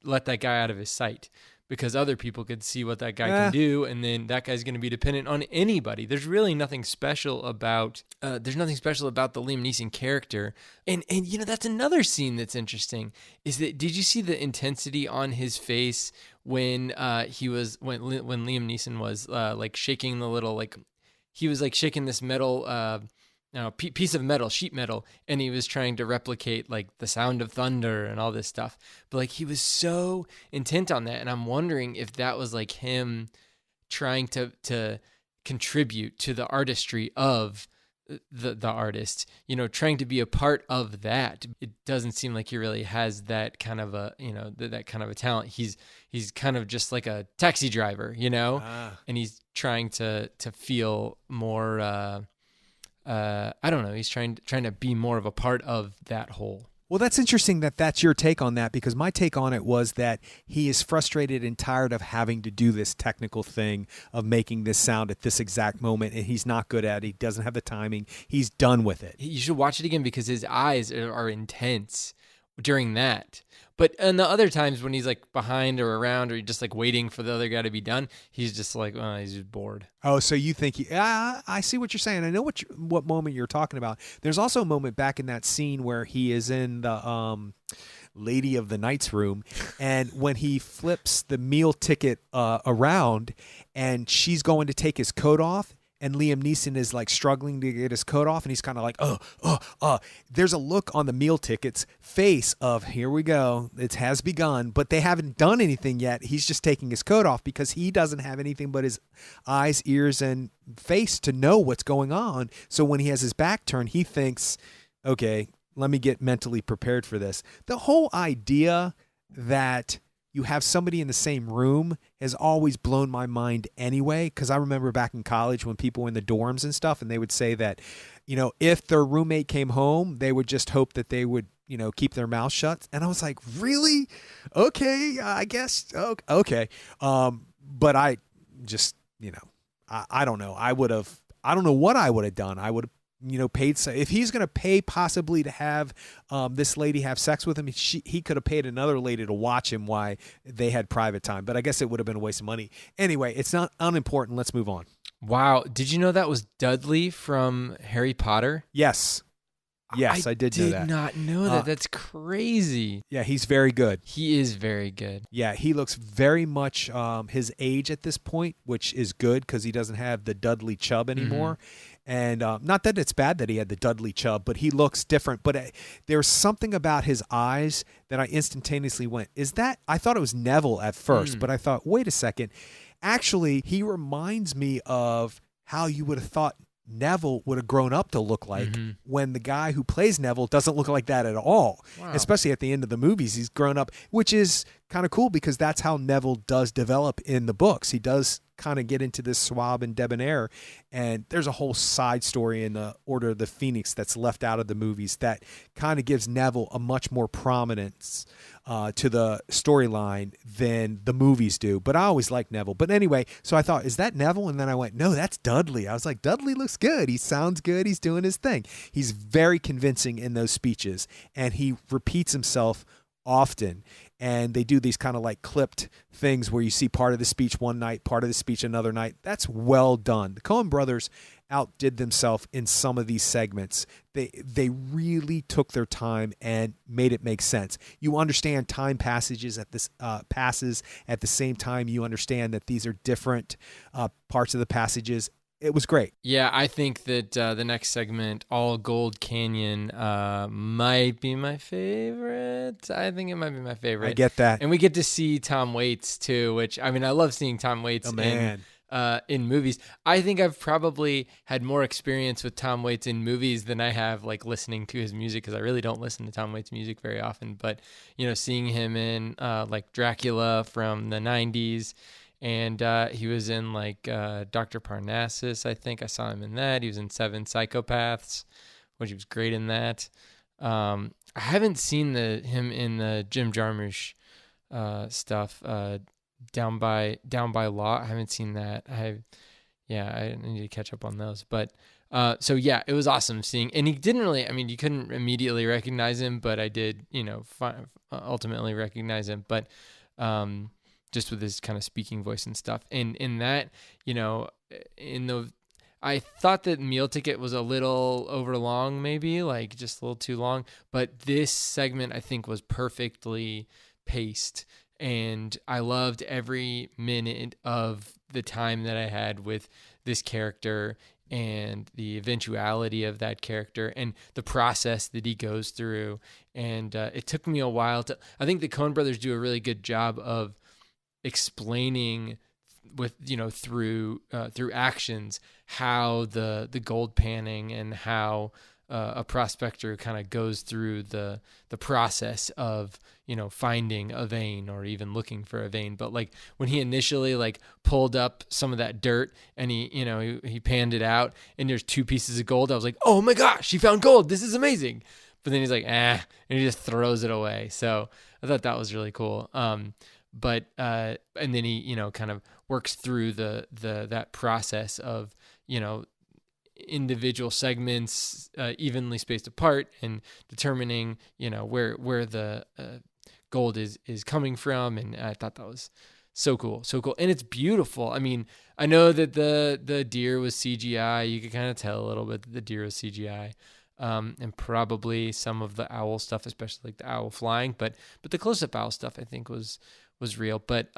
let that guy out of his sight because other people could see what that guy can do, and then that guy's going to be dependent on anybody. There's really nothing special about the Liam Neeson character, and that's another scene that's interesting. Is that did you see the intensity on his face when when Liam Neeson was shaking the little he was shaking this metal piece of metal, sheet metal, and he was trying to replicate the sound of thunder and all this stuff. But he was so intent on that, and I'm wondering if that was him trying to contribute to the artistry of the artist, trying to be a part of that. It doesn't seem like he really has that kind of a, that kind of a talent. He's kind of just like a taxi driver, and he's trying to feel more. I don't know. He's trying to be more of a part of that whole. Well, that's interesting that that's your take on that, because my take on it was that he is frustrated and tired of having to do this technical thing of making this sound at this exact moment, and he's not good at it. He doesn't have the timing. He's done with it. You should watch it again because his eyes are intense during that. But in the other times when he's like behind or around or just like waiting for the other guy to be done, he's just like, oh, he's just bored. Oh, so you think I see what you're saying. I know what moment you're talking about. There's also a moment back in that scene where he is in the Lady of the Night's room, and when he flips the meal ticket around, and she's going to take his coat off, and Liam Neeson is like struggling to get his coat off, and he's kind of like, there's a look on the meal ticket's face of, here we go, it has begun, but they haven't done anything yet. He's just taking his coat off because he doesn't have anything but his eyes, ears, and face to know what's going on. So when he has his back turned, he thinks, okay, let me get mentally prepared for this. The whole idea that you have somebody in the same room has always blown my mind anyway, because I remember back in college when people were in the dorms and stuff, and they would say that, if their roommate came home, they would just hope that they would, keep their mouth shut. And I was like, really? Okay, I guess. Okay. But I just, I don't know. I don't know what I would have done. I would have, paid. If he's going to pay possibly to have this lady have sex with him, he could have paid another lady to watch him while they had private time. But I guess it would have been a waste of money. Anyway, it's not unimportant. Let's move on. Wow. Did you know that was Dudley from Harry Potter? Yes. Yes, I did know that. I did not know that. That's crazy. Yeah, he's very good. He is very good. Yeah, he looks very much his age at this point, which is good because he doesn't have the Dudley chub anymore. And not that it's bad that he had the Dudley chub, but he looks different. But there's something about his eyes that I instantaneously went, is that? I thought it was Neville at first, but I thought, wait a second. Actually, he reminds me of how you would have thought Neville would have grown up to look like, when the guy who plays Neville doesn't look like that at all. Wow. Especially at the end of the movies, he's grown up, which is kind of cool because that's how Neville does develop in the books. He does kind of get into this suave and debonair, and there's a whole side story in the Order of the Phoenix that's left out of the movies that kind of gives Neville a much more prominence to the storyline than the movies do. But I always liked Neville. But anyway, so I thought, is that Neville? And then I went, no, that's Dudley. I was like, Dudley looks good. He sounds good. He's doing his thing. He's very convincing in those speeches, and he repeats himself often. And they do these kind of like clipped things where you see part of the speech one night, part of the speech another night. That's well done. The Coen brothers outdid themselves in some of these segments. They really took their time and made it make sense. You understand time passages at this passes at the same time you understand that these are different parts of the passages. It was great. Yeah, I think that the next segment, All Gold Canyon, might be my favorite. I think it might be my favorite. I get that. And we get to see Tom Waits, too, which, I mean, I love seeing Tom Waits in movies. I think I've probably had more experience with Tom Waits in movies than I have, like, listening to his music, because I really don't listen to Tom Waits' music very often. But, seeing him in, like, Dracula from the 90s, and he was in like Dr. Parnassus, I think I saw him in that. He was in Seven Psychopaths, which he was great in that. I haven't seen him in the Jim Jarmusch stuff. Down by Law. I haven't seen that. I need to catch up on those. But so yeah, it was awesome seeing. And he didn't really. I mean, you couldn't immediately recognize him, but I did. Ultimately recognize him. But just with his kind of speaking voice and stuff. And in that, I thought that Meal Ticket was a little overlong, maybe, like just a little too long. But this segment, I think, was perfectly paced. And I loved every minute of the time that I had with this character and the eventuality of that character and the process that he goes through. And it took me a while I think the Coen brothers do a really good job of explaining with through actions how the gold panning and how a prospector kind of goes through the process of finding a vein or even looking for a vein. But like when he initially like pulled up some of that dirt and he panned it out and there's 2 pieces of gold, I was like, oh my gosh, he found gold, this is amazing. but then he's like, and he just throws it away. So I thought that was really cool. But and then he, kind of works through that process of, individual segments evenly spaced apart and determining, where the gold is coming from. And I thought that was so cool, so cool. And it's beautiful. I mean, I know that the deer was CGI. You could kind of tell a little bit that the deer was CGI. And probably some of the owl stuff, especially like the owl flying, but the close-up owl stuff I think was real. But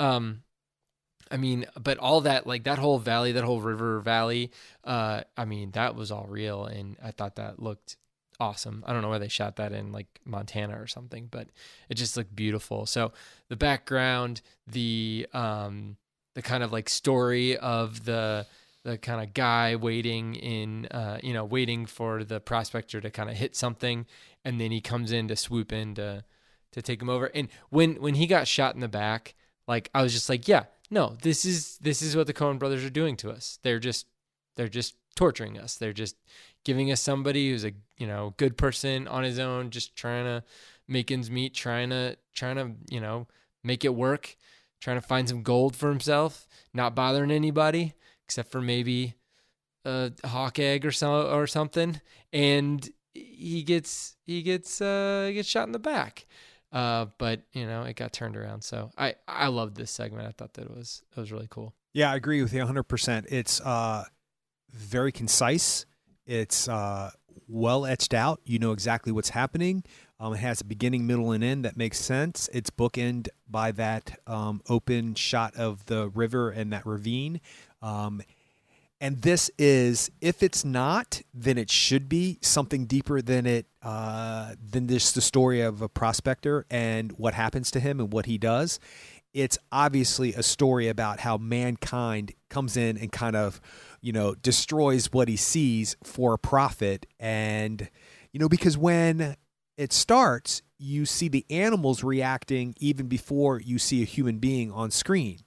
I mean, but all that, like that whole valley, that whole river valley, I mean, that was all real, and I thought that looked awesome. I don't know where they shot that in, like Montana or something, but it just looked beautiful. So the background, the kind of like story of the kind of guy waiting in, waiting for the prospector to kind of hit something, and then he comes in to swoop in to take him over. And when he got shot in the back, like I was just like, yeah, no, this is what the Coen brothers are doing to us. They're just torturing us. They're just giving us somebody who's a good person on his own, just trying to make ends meet, trying to make it work, trying to find some gold for himself, not bothering anybody except for maybe a hawk egg or something, and he gets shot in the back. But it got turned around. So I loved this segment. I thought that it was really cool. Yeah, I agree with you 100%. It's very concise. It's well etched out. You know exactly what's happening. It has a beginning, middle, and end that makes sense. It's bookend by that open shot of the river and that ravine. And this is, if it's not, then it should be something deeper than just the story of a prospector and what happens to him and what he does. It's obviously a story about how mankind comes in and kind of, destroys what he sees for a profit. And, because when it starts, you see the animals reacting even before you see a human being on screen.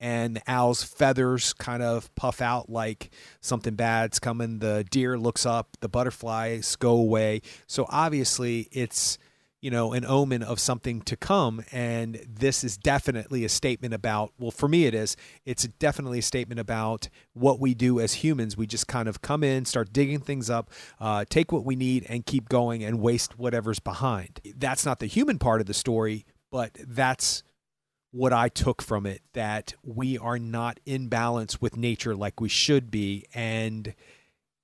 And the owl's feathers kind of puff out like something bad's coming. The deer looks up, the butterflies go away. So obviously it's, an omen of something to come. And this is definitely a statement about, well, for me it's definitely a statement about what we do as humans. We just kind of come in, start digging things up, take what we need and keep going and waste whatever's behind. That's not the human part of the story, but that's what I took from it, that we are not in balance with nature like we should be. And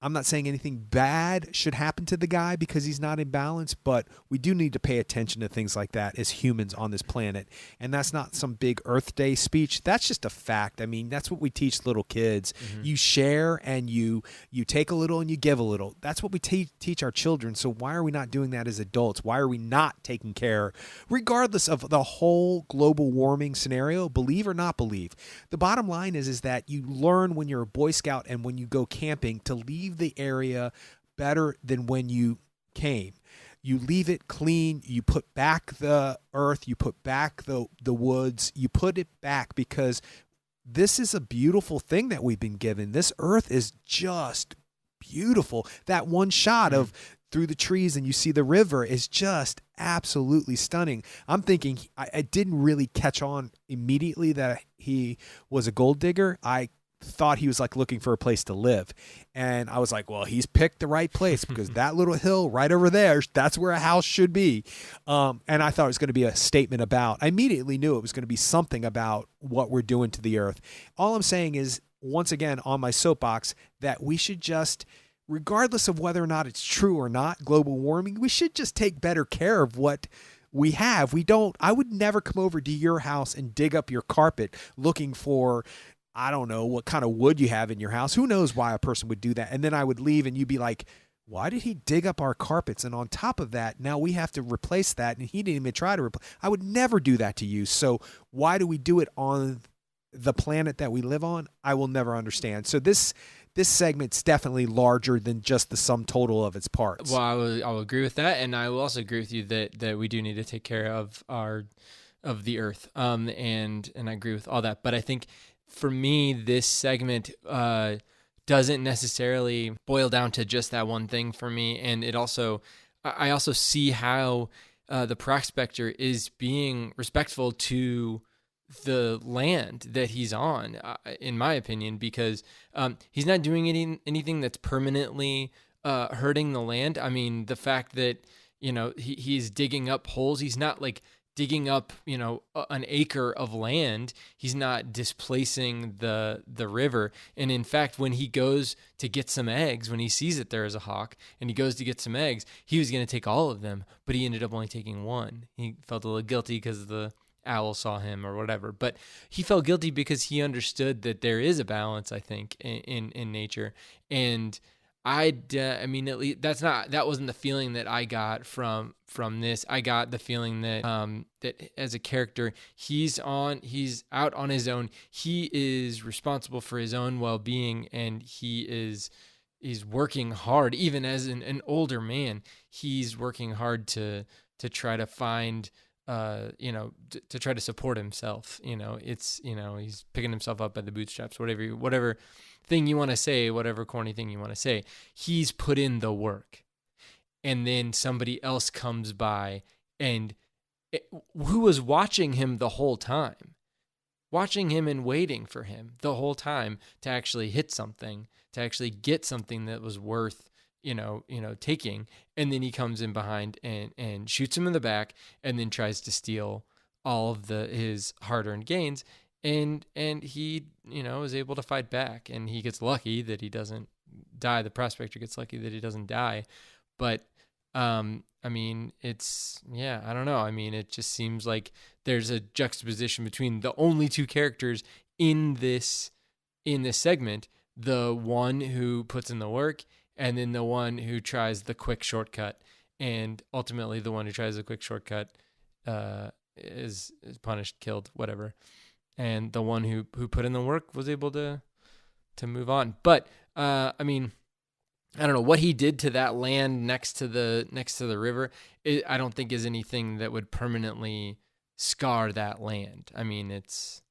I'm not saying anything bad should happen to the guy because he's not in balance, but we do need to pay attention to things like that as humans on this planet. And that's not some big Earth Day speech. That's just a fact. I mean, that's what we teach little kids. Mm-hmm. You share and you take a little and you give a little. That's what we teach our children. So why are we not doing that as adults? Why are we not taking care, regardless of the whole global warming scenario, believe or not believe? The bottom line is that you learn when you're a Boy Scout and when you go camping to leave the area better than when you came. You leave it clean, you put back the earth, you put back the woods, you put it back because this is a beautiful thing that we've been given. This earth is just beautiful. That one shot of through the trees and you see the river is just absolutely stunning. I'm thinking I didn't really catch on immediately that he was a gold digger. I thought he was like looking for a place to live. And I was like, well, he's picked the right place because that little hill right over there, that's where a house should be. And I thought it was going to be a statement about, I immediately knew it was going to be something about what we're doing to the earth. All I'm saying is, once again, on my soapbox, that we should just, regardless of whether or not it's true or not, global warming, we should just take better care of what we have. I would never come over to your house and dig up your carpet looking for, I don't know what kind of wood you have in your house. Who knows why a person would do that? And then I would leave and you'd be like, why did he dig up our carpets? And on top of that, now we have to replace that. And he didn't even try to replace. I would never do that to you. So why do we do it on the planet that we live on? I will never understand. So this segment's definitely larger than just the sum total of its parts. Well, I will agree with that. And I will also agree with you that we do need to take care of the earth. And I agree with all that. But I think, for me, this segment doesn't necessarily boil down to just that one thing for me. And it also, I also see how the prospector is being respectful to the land that he's on, in my opinion, because he's not doing anything that's permanently hurting the land. I mean, the fact that, he's digging up holes, he's not like digging up, an acre of land. He's not displacing the river. And in fact, when he goes to get some eggs, when he sees that there is a hawk and he goes to get some eggs, he was going to take all of them, but he ended up only taking one. He felt a little guilty because the owl saw him or whatever, but he felt guilty because he understood that there is a balance, I think, in nature. And I mean, at least that wasn't the feeling that I got from this. I got the feeling that that as a character, he's out on his own. He is responsible for his own well-being, and he's working hard, even as an older man. He's working hard to try to find to try to support himself. He's picking himself up by the bootstraps, whatever thing you want to say, whatever corny thing you want to say. He's put in the work, and then somebody else comes by and who was watching him the whole time, watching him and waiting for him the whole time to actually hit something, to actually get something that was worth taking. And then he comes in behind and shoots him in the back, and then tries to steal all of his hard-earned gains. And he, is able to fight back, and he gets lucky that he doesn't die. The prospector gets lucky that he doesn't die. But, I mean, I don't know. I mean, it just seems like there's a juxtaposition between the only two characters in this segment, the one who puts in the work, and then the one who tries the quick shortcut. And ultimately, the one who tries the quick shortcut is punished, killed, whatever. And the one who put in the work was able to move on. But I mean, I don't know what he did to that land next to the river. I don't think is anything that would permanently scar that land. I mean, it's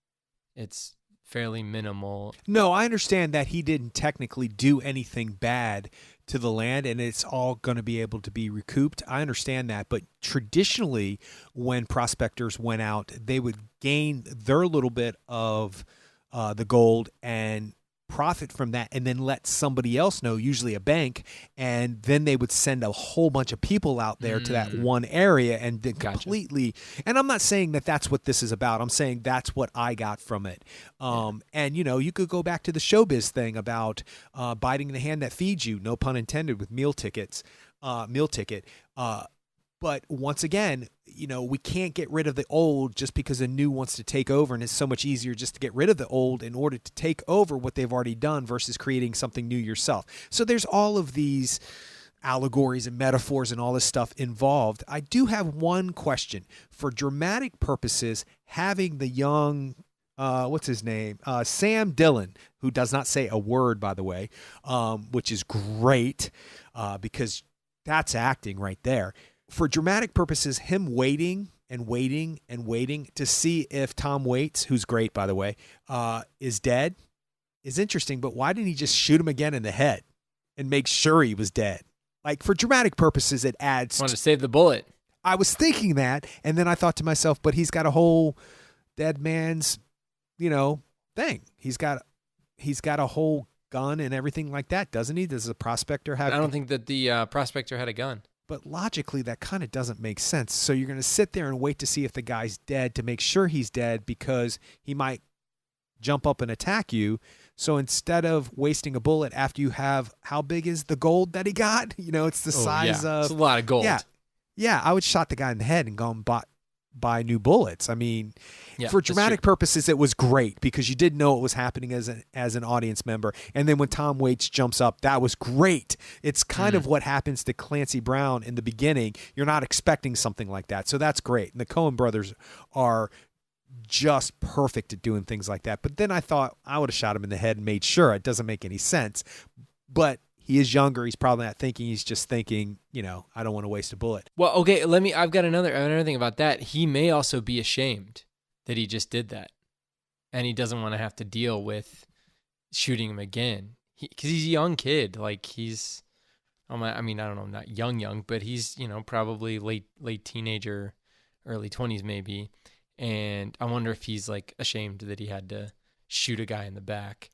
fairly minimal. No, I understand that he didn't technically do anything bad to the land, and it's all going to be able to be recouped. I understand that, but traditionally, when prospectors went out, they would gain their little bit of the gold and profit from that, and then let somebody else know, usually a bank, and then they would send a whole bunch of people out there to that one area and then completely. And I'm not saying that that's what this is about. I'm saying that's what I got from it. And you could go back to the showbiz thing about biting the hand that feeds you, no pun intended, with meal ticket. But once again, we can't get rid of the old just because a new wants to take over, and it's so much easier just to get rid of the old in order to take over what they've already done versus creating something new yourself. So there's all of these allegories and metaphors and all this stuff involved. I do have one question. For dramatic purposes, having the young what's his name? Sam Dillon, who does not say a word, by the way, which is great because that's acting right there. For dramatic purposes, him waiting and waiting and waiting to see if Tom Waits, who's great, by the way, is dead is interesting. But why didn't he just shoot him again in the head and make sure he was dead? Like, for dramatic purposes, it adds. Want to save the bullet. I was thinking that, and then I thought to myself, but he's got a whole dead man's, thing. He's got a whole gun and everything like that, doesn't he? Does the prospector have? I don't think that the prospector had a gun. But logically, that kind of doesn't make sense. So you're going to sit there and wait to see if the guy's dead to make sure he's dead because he might jump up and attack you. So instead of wasting a bullet after you have, how big is the gold that he got? It's the size of. It's a lot of gold. Yeah. I would shot the guy in the head and gone buy new bullets. I mean, for dramatic purposes, it was great because you didn't know what was happening as an audience member. And then when Tom Waits jumps up, that was great. It's kind of what happens to Clancy Brown in the beginning. You're not expecting something like that. So that's great. And the Coen brothers are just perfect at doing things like that. But then I thought I would have shot him in the head and made sure. It doesn't make any sense. But he is younger. He's probably not thinking. He's just thinking, I don't want to waste a bullet. Well, okay, I've got another thing about that. He may also be ashamed that he just did that. And he doesn't want to have to deal with shooting him again. Because he's a young kid. Like, I I mean, I don't know, not young, but he's, probably late teenager, early 20s maybe. And I wonder if he's like ashamed that he had to shoot a guy in the back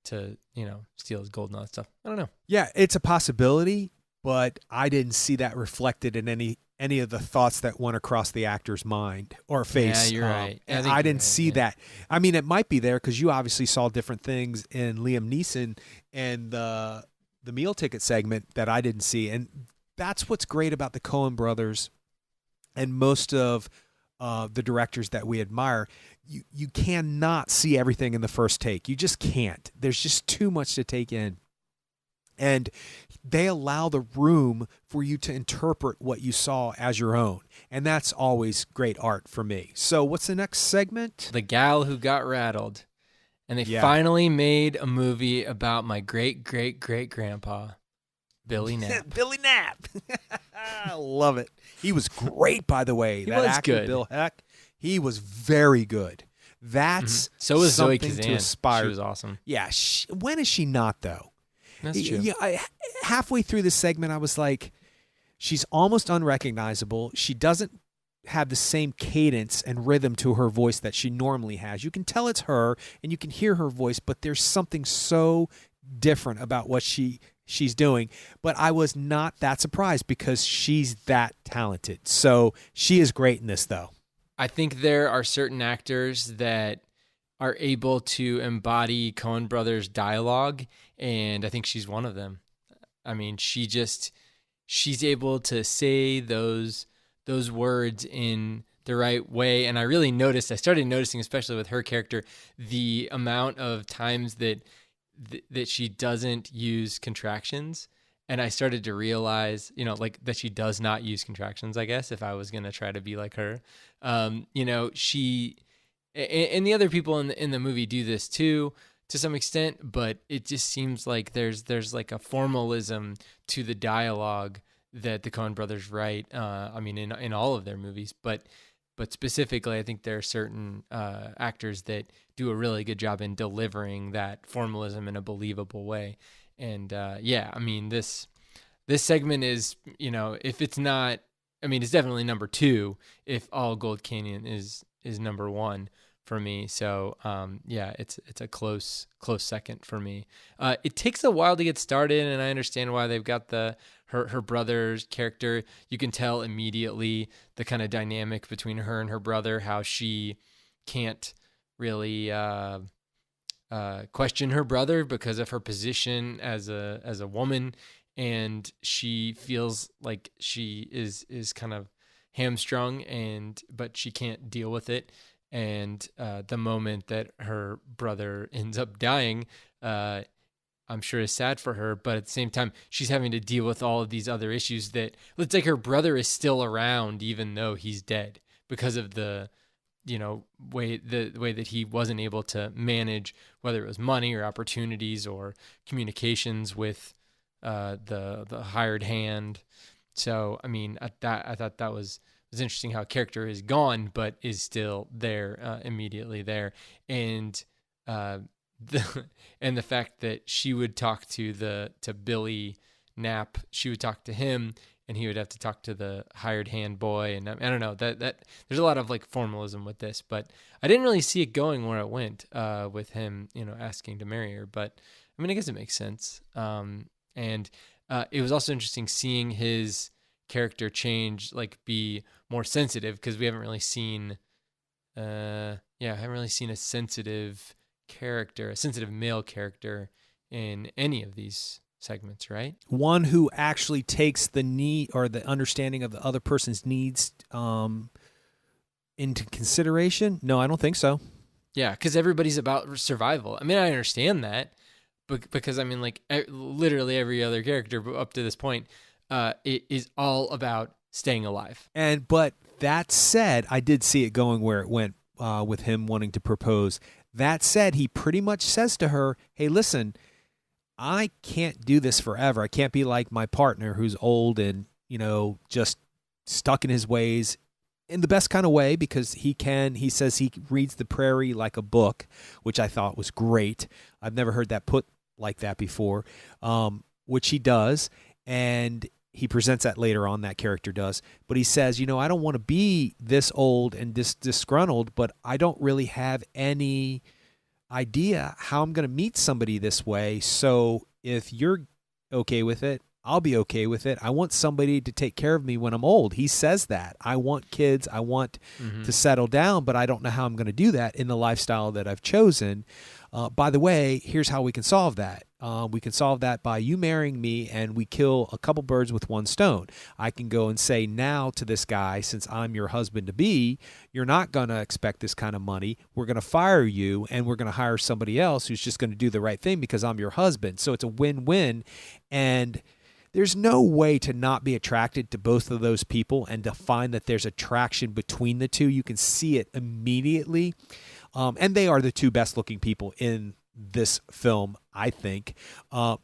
to, steal his gold and all that stuff. I don't know. Yeah, it's a possibility, but I didn't see that reflected in any of the thoughts that went across the actor's mind or Yeah, face. you're right. I think I you're didn't right. see Yeah. that. I mean, it might be there because you obviously saw different things in Liam Neeson and the meal ticket segment that I didn't see, and that's what's great about the Coen brothers and most of the directors that we admire. You cannot see everything in the first take. You just can't. There's just too much to take in. And they allow the room for you to interpret what you saw as your own. And that's always great art for me. So, what's the next segment? The Gal Who Got Rattled. And they Yeah. finally made a movie about my great-great-great-grandpa, Billy Knapp. Billy Knapp. I love it. He was great, by the way. He that was actor, good. Bill Heck, he was very good. That's So was Zoe something to Kazan. aspire. She was awesome. Yeah. When is she not, though? That's true. Yeah, halfway through this segment, I was like, she's almost unrecognizable. She doesn't have the same cadence and rhythm to her voice that she normally has. You can tell it's her and you can hear her voice, but there's something so different about what she's doing. But I was not that surprised because she's that talented. So she is great in this, though. I think there are certain actors that are able to embody Coen Brothers dialogue, and I think she's one of them. I mean, she's able to say those words in the right way, and I started noticing, especially with her character, the amount of times that she doesn't use contractions. And I started to realize, like that she does not use contractions, I guess, if I was going to try to be like her. She and the other people in the movie do this too, to some extent, but it just seems like there's like a formalism to the dialogue that the Coen brothers write. I mean, in all of their movies, but specifically, I think there are certain actors that do a really good job in delivering that formalism in a believable way. And I mean, this segment is, if it's not, I mean, it's definitely number 2. If All Gold Canyon is number 1 for me. So it's a close second for me. It takes a while to get started, and I understand why they've got her brother's character. You can tell immediately the kind of dynamic between her and her brother, how she can't really question her brother because of her position as a woman, and she feels like she is kind of hamstrung, but she can't deal with it. And the moment that her brother ends up dying, I'm sure is sad for her, but at the same time, she's having to deal with all of these other issues that it's like her brother is still around even though he's dead because of the way that he wasn't able to manage, whether it was money or opportunities or communications with the hired hand. So I mean, I thought that was interesting how a character is gone but is still there, immediately there, and the fact that she would talk to Billy Knapp, she would talk to him, and he would have to talk to the hired hand boy, and I don't know, that there's a lot of like formalism with this, but I didn't really see it going where it went with him, asking to marry her. But I mean, I guess it makes sense. And it was also interesting seeing his character change, like be more sensitive, because we haven't really seen a sensitive male character in any of these segments, right? One who actually takes the need or the understanding of the other person's needs into consideration? No, I don't think so. Yeah, because everybody's about survival. I mean, I understand that, but because I mean, like literally every other character up to this point, it is all about staying alive. But that said, I did see it going where it went with him wanting to propose. That said, he pretty much says to her, "Hey, listen, I can't do this forever. I can't be like my partner who's old and, just stuck in his ways in the best kind of way, because he says he reads the prairie like a book, which I thought was great. I've never heard that put like that before, which he does. And he presents that later on, that character does. But he says, I don't want to be this old and disgruntled, but I don't really have any idea how I'm going to meet somebody this way. So if you're okay with it, I'll be okay with it. I want somebody to take care of me when I'm old. He says that. I want kids. I want to settle down, but I don't know how I'm going to do that in the lifestyle that I've chosen. By the way, here's how we can solve that. We can solve that by you marrying me, and we kill a couple birds with one stone. I can go and say now to this guy, since I'm your husband-to-be, you're not going to expect this kind of money. We're going to fire you, and we're going to hire somebody else who's just going to do the right thing because I'm your husband. So it's a win-win, and there's no way to not be attracted to both of those people and to find that there's attraction between the two. You can see it immediately. And they are the two best looking people in this film, I think. The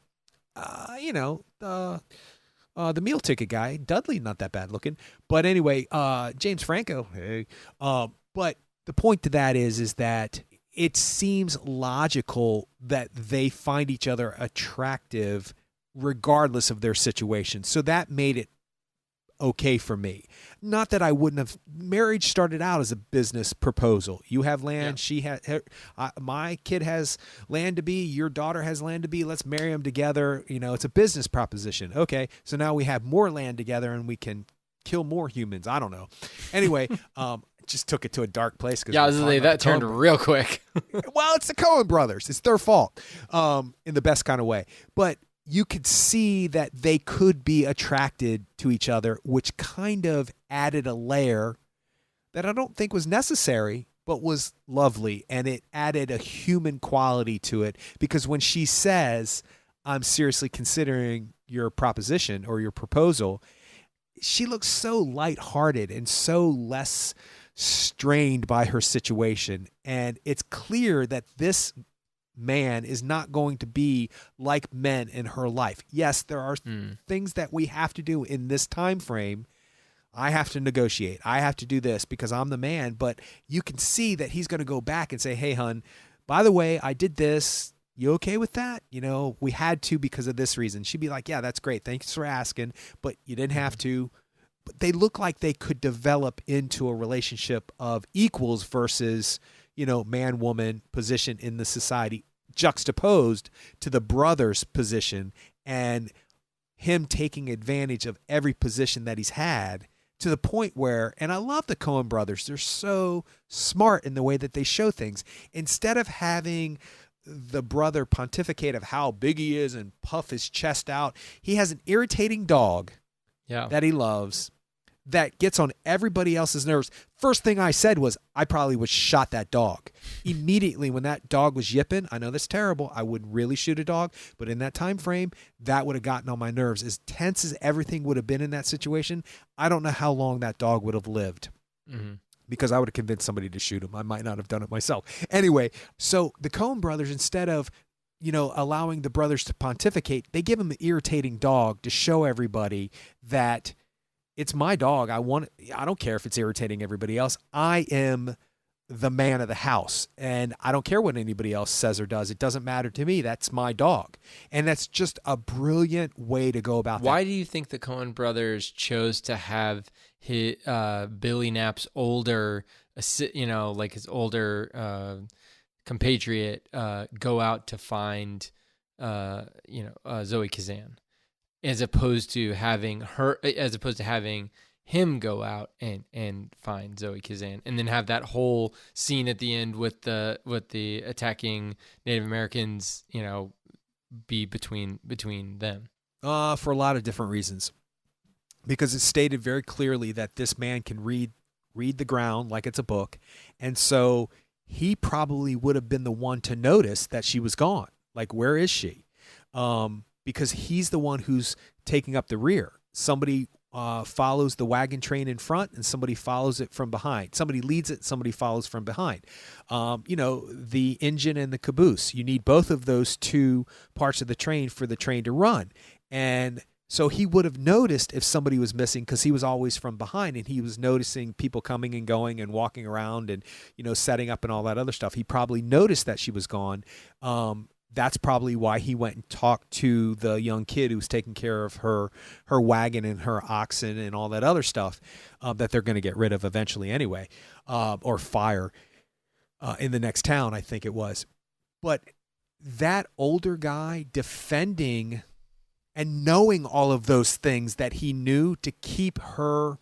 meal ticket guy, Dudley, not that bad looking. But anyway, James Franco, hey. But the point to that is that it seems logical that they find each other attractive regardless of their situation. So that made it okay for me. Not that I wouldn't have. Marriage started out as a business proposal. You have land. Yeah. She had. My kid has land to be. Your daughter has land to be. Let's marry them together. It's a business proposition. Okay, so now we have more land together and we can kill more humans. I don't know. Anyway, just took it to a dark place. Yeah, that turned real quick. Well, it's the Coen brothers. It's their fault, in the best kind of way. But you could see that they could be attracted to each other, which kind of added a layer that I don't think was necessary, but was lovely. And it added a human quality to it, because when she says, I'm seriously considering your proposition or your proposal, she looks so lighthearted and so less strained by her situation. And it's clear that this man is not going to be like men in her life. Yes, there are things that we have to do in this time frame. I have to negotiate. I have to do this because I'm the man. But you can see that he's going to go back and say, hey, hun, by the way, I did this. You okay with that? We had to because of this reason. She'd be like, yeah, that's great. Thanks for asking. But you didn't have to. But they look like they could develop into a relationship of equals versus man-woman position in the society, juxtaposed to the brother's position and him taking advantage of every position that he's had, to the point where, and I love the Coen brothers, they're so smart in the way that they show things. Instead of having the brother pontificate of how big he is and puff his chest out, he has an irritating dog that he loves that gets on everybody else's nerves. First thing I said was, I probably would shot that dog. Immediately when that dog was yipping, I know that's terrible. I wouldn't really shoot a dog, but in that time frame, that would have gotten on my nerves. As tense as everything would have been in that situation, I don't know how long that dog would have lived. Because I would have convinced somebody to shoot him. I might not have done it myself. Anyway, so the Coen brothers, instead of allowing the brothers to pontificate, they give him an irritating dog to show everybody that it's my dog. I don't care if it's irritating everybody else. I am the man of the house, and I don't care what anybody else says or does. It doesn't matter to me. That's my dog. And that's just a brilliant way to go about that. Why do you think the Coen brothers chose to have Billy Knapp's older, his older compatriot go out to find, Zoe Kazan? As opposed to having him go out and find Zoe Kazan, and then have that whole scene at the end with the attacking Native Americans, be between them? For a lot of different reasons, because it's stated very clearly that this man can read the ground like it's a book, and so he probably would have been the one to notice that she was gone. Like, where is she? Because he's the one who's taking up the rear. Somebody follows the wagon train in front, and somebody follows it from behind. Somebody leads it, somebody follows from behind. The engine and the caboose. You need both of those two parts of the train for the train to run. And so he would have noticed if somebody was missing, because he was always from behind, and he was noticing people coming and going and walking around and, setting up and all that other stuff. He probably noticed that she was gone. that's probably why he went and talked to the young kid who was taking care of her wagon and her oxen and all that other stuff that they're going to get rid of eventually anyway, or fire in the next town, I think it was. But that older guy defending and knowing all of those things that he knew to keep her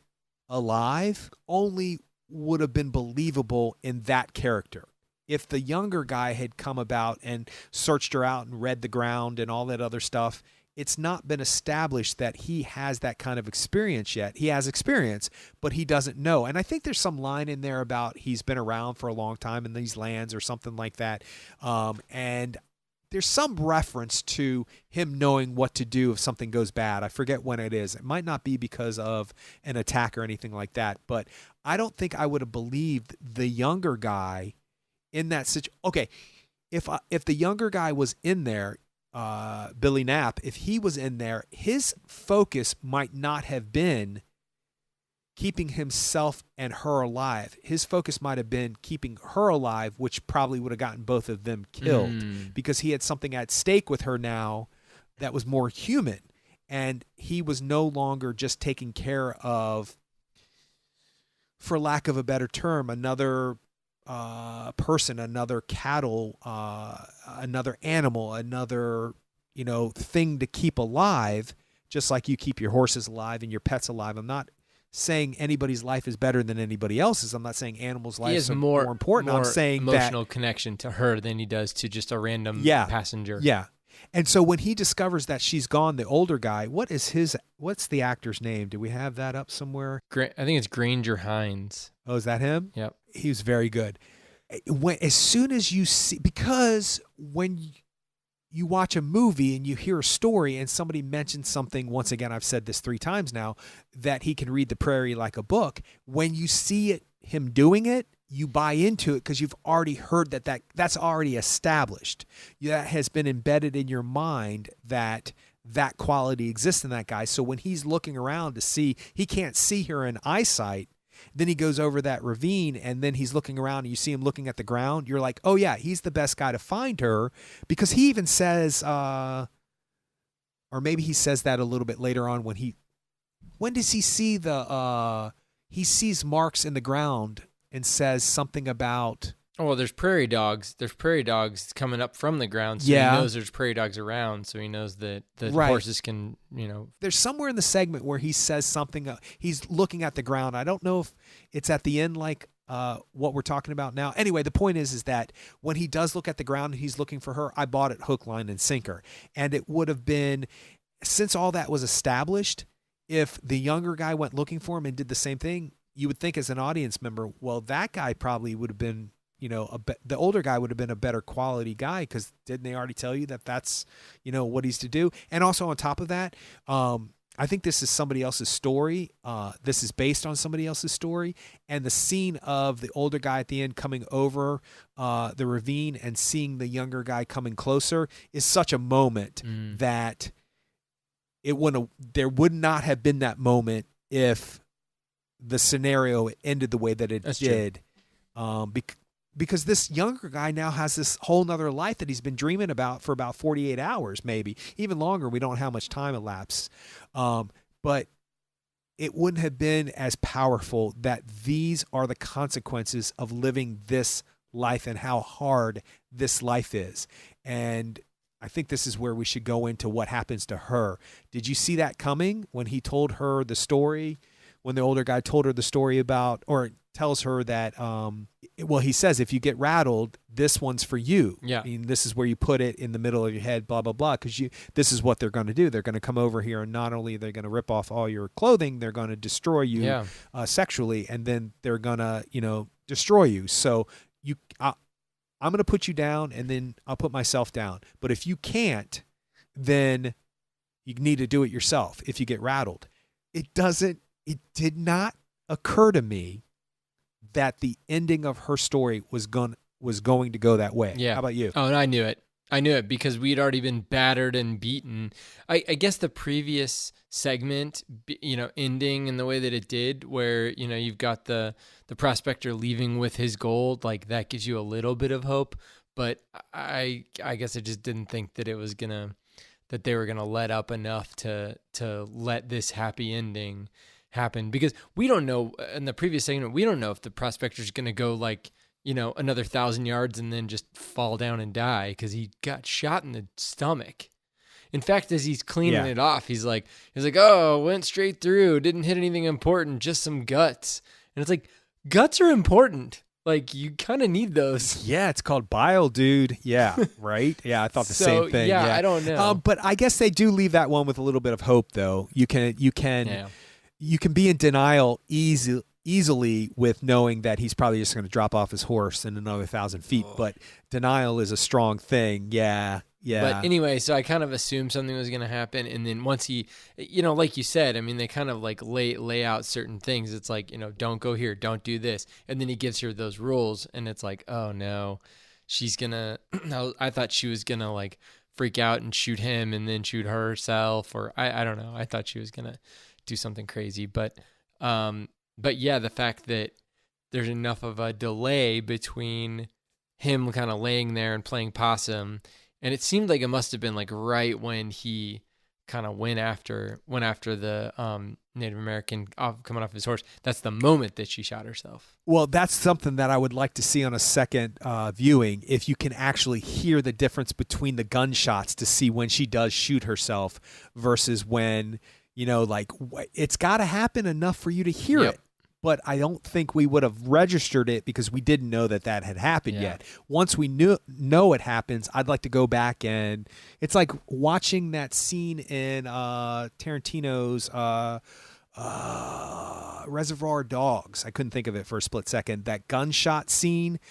alive only would have been believable in that character. If the younger guy had come about and searched her out and read the ground and all that other stuff, it's not been established that he has that kind of experience yet. He has experience, but he doesn't know. And I think there's some line in there about he's been around for a long time in these lands or something like that. And there's some reference to him knowing what to do if something goes bad. I forget when it is. It might not be because of an attack or anything like that, but I don't think I would have believed the younger guy in that situation. Okay, if the younger guy was in there, Billy Knapp, if he was in there, his focus might not have been keeping himself and her alive. His focus might have been keeping her alive, which probably would have gotten both of them killed because he had something at stake with her now that was more human. And he was no longer just taking care of, for lack of a better term, another person, another cattle, another animal, another, thing to keep alive, just like you keep your horses alive and your pets alive. I'm not saying anybody's life is better than anybody else's. I'm not saying animals' lives are more important. I'm saying emotional connection to her than he does to just a random passenger. Yeah. And so when he discovers that she's gone, the older guy, what's the actor's name? Do we have that up somewhere? I think it's Granger Hines. Oh, is that him? Yep. He was very good. As soon as you see, because when you watch a movie and you hear a story and somebody mentions something, once again, I've said this 3 times now, that he can read the prairie like a book. When you see him doing it, you buy into it because you've already heard that's already established. That has been embedded in your mind that quality exists in that guy. So when he's looking around to see, he can't see her in eyesight. Then he goes over that ravine and then he's looking around and you see him looking at the ground. You're like, oh yeah, he's the best guy to find her, because he even says, or maybe he says that a little bit later on when does he see he sees marks in the ground and says something about, oh, well, there's prairie dogs. There's prairie dogs coming up from the ground, so he knows there's prairie dogs around, so he knows that the horses can, There's somewhere in the segment where he says something. He's looking at the ground. I don't know if it's at the end like what we're talking about now. Anyway, the point is that when he does look at the ground and he's looking for her, I bought it hook, line, and sinker. And it would have been, since all that was established, if the younger guy went looking for him and did the same thing, you would think as an audience member, well, that guy probably would have been, the older guy would have been a better quality guy, because didn't they already tell you that that's, what he's to do? And also on top of that, I think this is somebody else's story. This is based on somebody else's story. And the scene of the older guy at the end coming over the ravine and seeing the younger guy coming closer is such a moment that there would not have been that moment if the scenario ended the way that it did. Because this younger guy now has this whole nother life that he's been dreaming about for about 48 hours, maybe even longer. We don't know how much time elapsed. But it wouldn't have been as powerful that these are the consequences of living this life and how hard this life is. And I think this is where we should go into what happens to her. Did you see that coming when he told her the story? When the older guy told her the story about, or tells her that, he says, if you get rattled, this one's for you. Yeah. I mean, this is where you put it in the middle of your head, blah, blah, blah. Because this is what they're going to do. They're going to come over here, and not only they're going to rip off all your clothing, they're going to destroy you sexually, and then they're going to, destroy you. So I'm going to put you down, and then I'll put myself down. But if you can't, then you need to do it yourself if you get rattled. It did not occur to me that the ending of her story was going to go that way. Yeah. How about you? Oh, and I knew it. I knew it because we'd already been battered and beaten. I guess the previous segment, ending in the way that it did, where, you've got the prospector leaving with his gold, like that gives you a little bit of hope. but I guess I just didn't think that that they were gonna let up enough to let this happy ending happen, because we don't know in the previous segment, we don't know if the prospector's gonna go like, another 1,000 yards and then just fall down and die because he got shot in the stomach. In fact, as he's cleaning it off, he's like, oh, went straight through, didn't hit anything important, just some guts. And it's like, guts are important. Like, you kind of need those. Yeah, it's called bile, dude. Yeah, right? Yeah, I thought the same thing. Yeah, I don't know. But I guess they do leave that one with a little bit of hope, though. You can be in denial easily with knowing that he's probably just going to drop off his horse in another 1,000 feet. But denial is a strong thing. Yeah. But anyway, so I kind of assumed something was going to happen. And then once he, like you said, I mean, they kind of like lay out certain things. It's like, don't go here, don't do this. And then he gives her those rules. And it's like, oh no, she's going to, I thought she was going to like freak out and shoot him and then shoot herself. Or I don't know. I thought she was going to do something crazy. But yeah, the fact that there's enough of a delay between him kind of laying there and playing possum. And it seemed like it must have been like right when he kind of went after the Native American coming off his horse. That's the moment that she shot herself. Well, that's something that I would like to see on a second viewing, if you can actually hear the difference between the gunshots to see when she does shoot herself versus when, like it's got to happen enough for you to hear it. But I don't think we would have registered it because we didn't know that had happened yet. Once we know it happens, I'd like to go back, and it's like watching that scene in Tarantino's Reservoir Dogs. I couldn't think of it for a split second. That gunshot scene.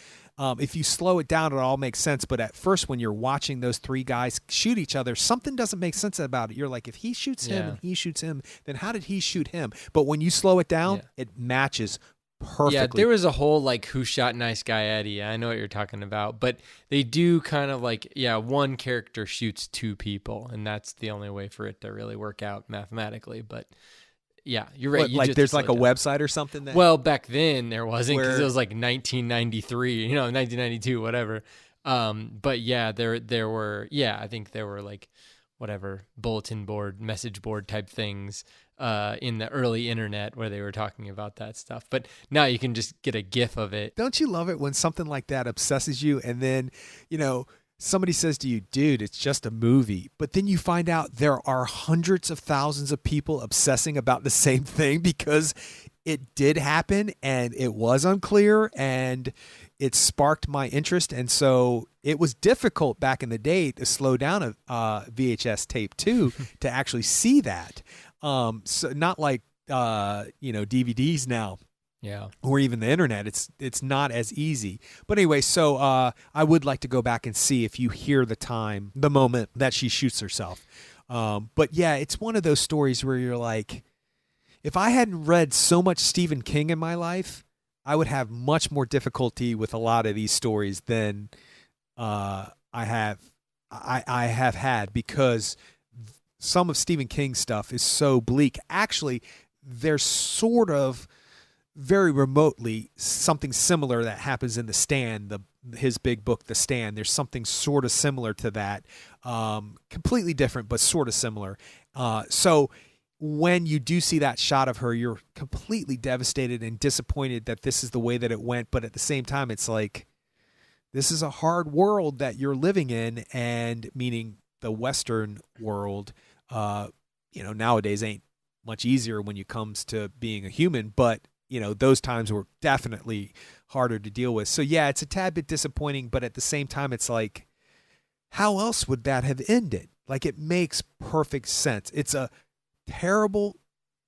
If you slow it down, it all makes sense. But at first, when you're watching those three guys shoot each other, something doesn't make sense about it. You're like, if he shoots him and he shoots him, then how did he shoot him? But when you slow it down, it matches perfectly. Yeah, there was a whole like who shot nice guy Eddie. I know what you're talking about. But they do kind of like, one character shoots two people, and that's the only way for it to really work out mathematically. But yeah, you're right. Like there's like a website or something that... Well, back then there wasn't, because it was like 1993, 1992, whatever. But yeah, there were, I think there were like whatever bulletin board, message board type things in the early internet where they were talking about that stuff. But now you can just get a GIF of it. Don't you love it when something like that obsesses you, and then, somebody says to you, dude, it's just a movie. But then you find out there are hundreds of thousands of people obsessing about the same thing because it did happen and it was unclear and it sparked my interest. And so it was difficult back in the day to slow down a VHS tape too, to actually see that. So not like, DVDs now. Yeah. Or even the internet. It's not as easy. But anyway, so I would like to go back and see if you hear the moment that she shoots herself. But yeah, it's one of those stories where you're like, if I hadn't read so much Stephen King in my life, I would have much more difficulty with a lot of these stories than I have had, because some of Stephen King's stuff is so bleak. Actually, there's sort of very remotely something similar that happens in The Stand, his big book, The Stand. There's something sort of similar to that, completely different, but sort of similar. So when you do see that shot of her, you're completely devastated and disappointed that this is the way that it went. But at the same time, it's like, this is a hard world that you're living in, and meaning the Western world, nowadays ain't much easier when it comes to being a human, but those times were definitely harder to deal with. So yeah, it's a tad bit disappointing, but at the same time, it's like, how else would that have ended? Like, it makes perfect sense. It's a terrible,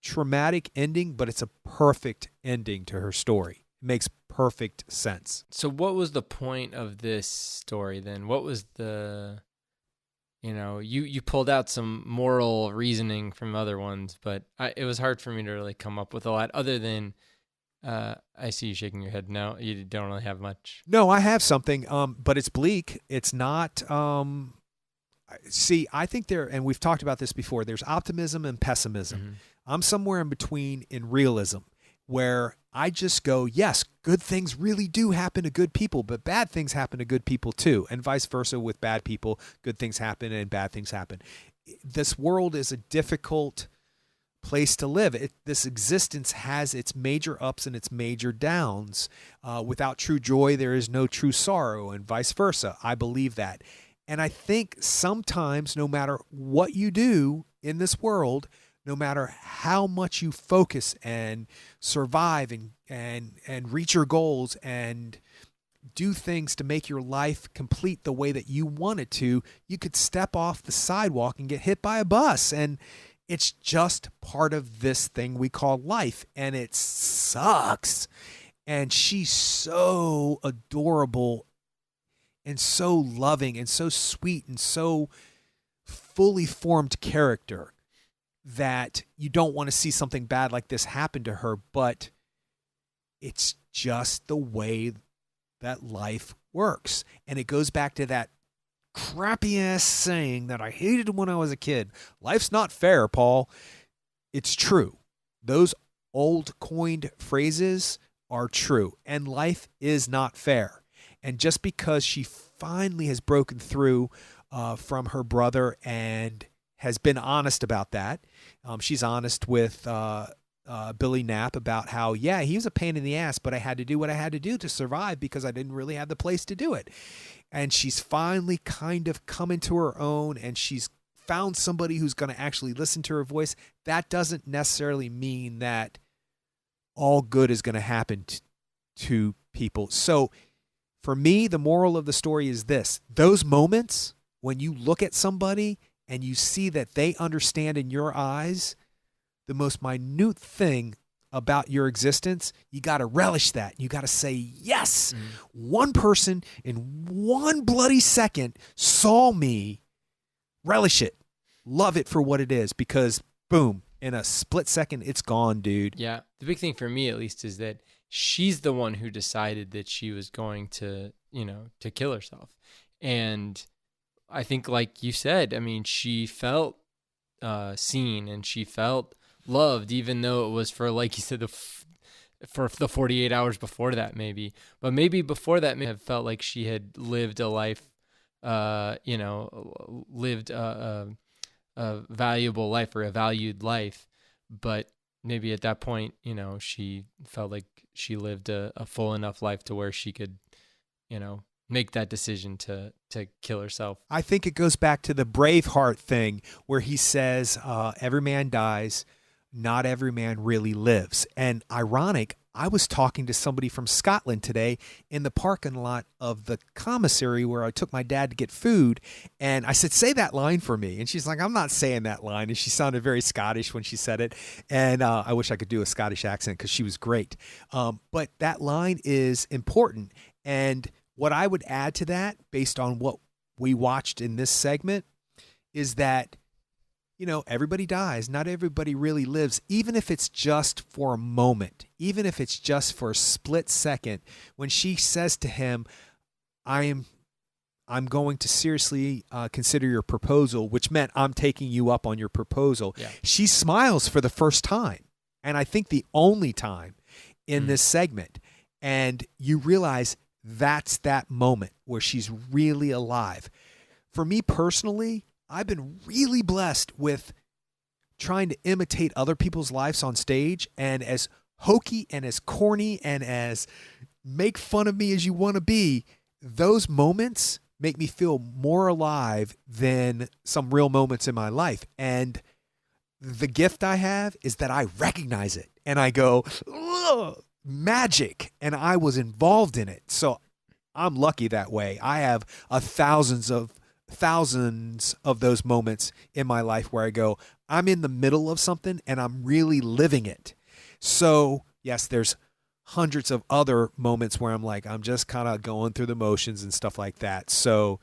traumatic ending, but it's a perfect ending to her story. It makes perfect sense. So what was the point of this story then? What was the... you pulled out some moral reasoning from other ones, but it was hard for me to really come up with a lot other than, I see you shaking your head. No, you don't really have much. No, I have something, but it's bleak. It's not, see, I think and we've talked about this before, there's optimism and pessimism. Mm-hmm. I'm somewhere in between in realism, where I just go, yes, good things really do happen to good people, but bad things happen to good people too, and vice versa with bad people. Good things happen and bad things happen. This world is a difficult place to live. This existence has its major ups and its major downs. Without true joy, there is no true sorrow, and vice versa. I believe that. And I think sometimes, no matter what you do in this world, no matter how much you focus and survive and reach your goals and do things to make your life complete the way that you want it to, you could step off the sidewalk and get hit by a bus. And it's just part of this thing we call life. And it sucks. And she's so adorable and so loving and so sweet and so fully formed character that you don't want to see something bad like this happen to her, but it's just the way that life works. And it goes back to that crappy ass saying that I hated when I was a kid. Life's not fair, Paul. It's true. Those old coined phrases are true, and life is not fair. And just because she finally has broken through from her brother and has been honest about that, she's honest with Billy Knapp about how, yeah, he was a pain in the ass, but I had to do what I had to do to survive because I didn't really have the place to do it. And she's finally kind of come into her own, and she's found somebody who's going to actually listen to her voice. That doesn't necessarily mean that all good is going to happen to people. So for me, the moral of the story is this: those moments when you look at somebody and you see that they understand in your eyes the most minute thing about your existence, you got to relish that. You got to say, yes, one person in one bloody second saw me. Relish it. Love it for what it is, because boom, in a split second, it's gone, dude. Yeah. The big thing for me, at least, is that she's the one who decided that she was going to, to kill herself. And I think, like you said, I mean, she felt seen and she felt loved, even though it was for, like you said, for the 48 hours before that, maybe. But maybe before that, may have felt like she had lived a life, lived a valuable life or a valued life. But maybe at that point, she felt like she lived a full enough life to where she could, make that decision to kill herself. I think it goes back to the Braveheart thing where he says, every man dies, not every man really lives. And ironic, I was talking to somebody from Scotland today in the parking lot of the commissary where I took my dad to get food. And I said, say that line for me. And she's like, I'm not saying that line. And she sounded very Scottish when she said it. And I wish I could do a Scottish accent because she was great. But that line is important. And what I would add to that, based on what we watched in this segment, is that, everybody dies. Not everybody really lives, even if it's just for a moment, even if it's just for a split second. When she says to him, I'm going to seriously consider your proposal, which meant I'm taking you up on your proposal. Yeah. She smiles for the first time, and I think the only time in this segment. And you realize that's that moment where she's really alive. For me personally, I've been really blessed with trying to imitate other people's lives on stage, and as hokey and as corny and as make fun of me as you want to be, those moments make me feel more alive than some real moments in my life. And the gift I have is that I recognize it and I go, ugh, magic, and I was involved in it. So I'm lucky that way. I have thousands of those moments in my life where I go, I'm in the middle of something and I'm really living it. So yes, there's hundreds of other moments where I'm like, I'm just kind of going through the motions and stuff like that. So,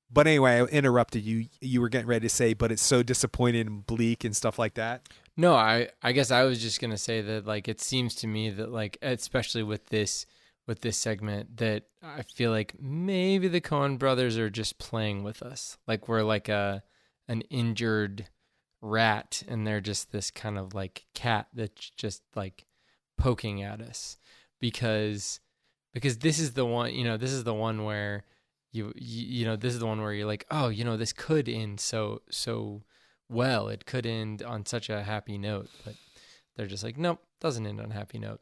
but anyway, I interrupted you. You were getting ready to say, but it's so disappointing and bleak and stuff like that. No, I guess I was just going to say that, like, it seems to me that, like, especially with this segment, that I feel like maybe the Coen brothers are just playing with us. Like we're like an injured rat and they're just this kind of like cat that's just like poking at us. because this is the one, this is the one where this is the one where you're like, oh, this could end so well. It could end on such a happy note, but they're just like, nope, doesn't end on a happy note.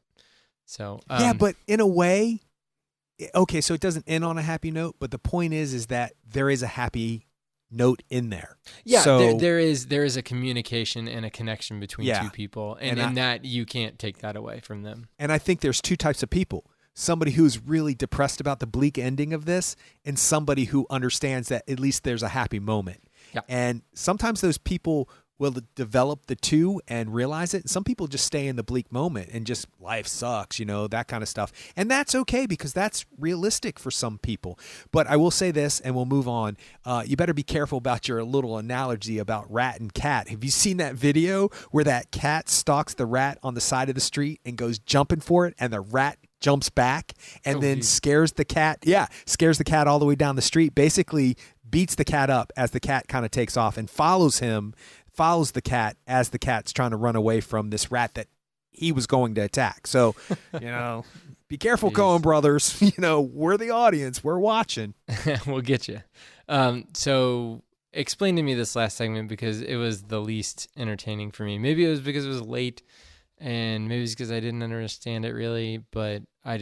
So yeah, but in a way, okay, so it doesn't end on a happy note, but the point is that there is a happy note in there. Yeah, so, there is a communication and a connection between Yeah. two people, and that you can't take that away from them. And I think there's two types of people. Somebody who's really depressed about the bleak ending of this, and somebody who understands that at least there's a happy moment. Yeah. And sometimes those people will develop the two and realize it. Some people just stay in the bleak moment and just life sucks, that kind of stuff. And that's okay because that's realistic for some people. But I will say this, and we'll move on. You better be careful about your little analogy about rat and cat. Have you seen that video where that cat stalks the rat on the side of the street and goes jumping for it, and the rat jumps back and then scares the cat? Yeah, scares the cat all the way down the street, basically beats the cat up as the cat kind of takes off and follows the cat as the cat's trying to run away from this rat that he was going to attack. So, be careful, Coen brothers. We're the audience. We're watching. We'll get you. So explain to me this last segment because it was the least entertaining for me. Maybe it was because it was late, and maybe it's because I didn't understand it really, but I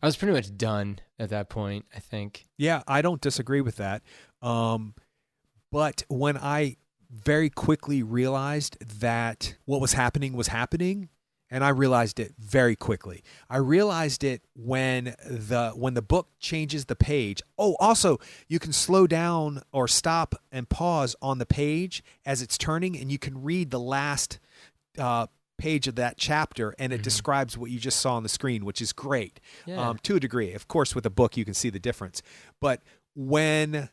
was pretty much done at that point, I think. Yeah, I don't disagree with that. But when I very quickly realized that what was happening, and I realized it very quickly. I realized it when the book changes the page. Oh, also, you can slow down or stop and pause on the page as it's turning, and you can read the last page of that chapter, and it describes what you just saw on the screen, which is great. Yeah. To a degree. Of course, with a book, you can see the difference. But and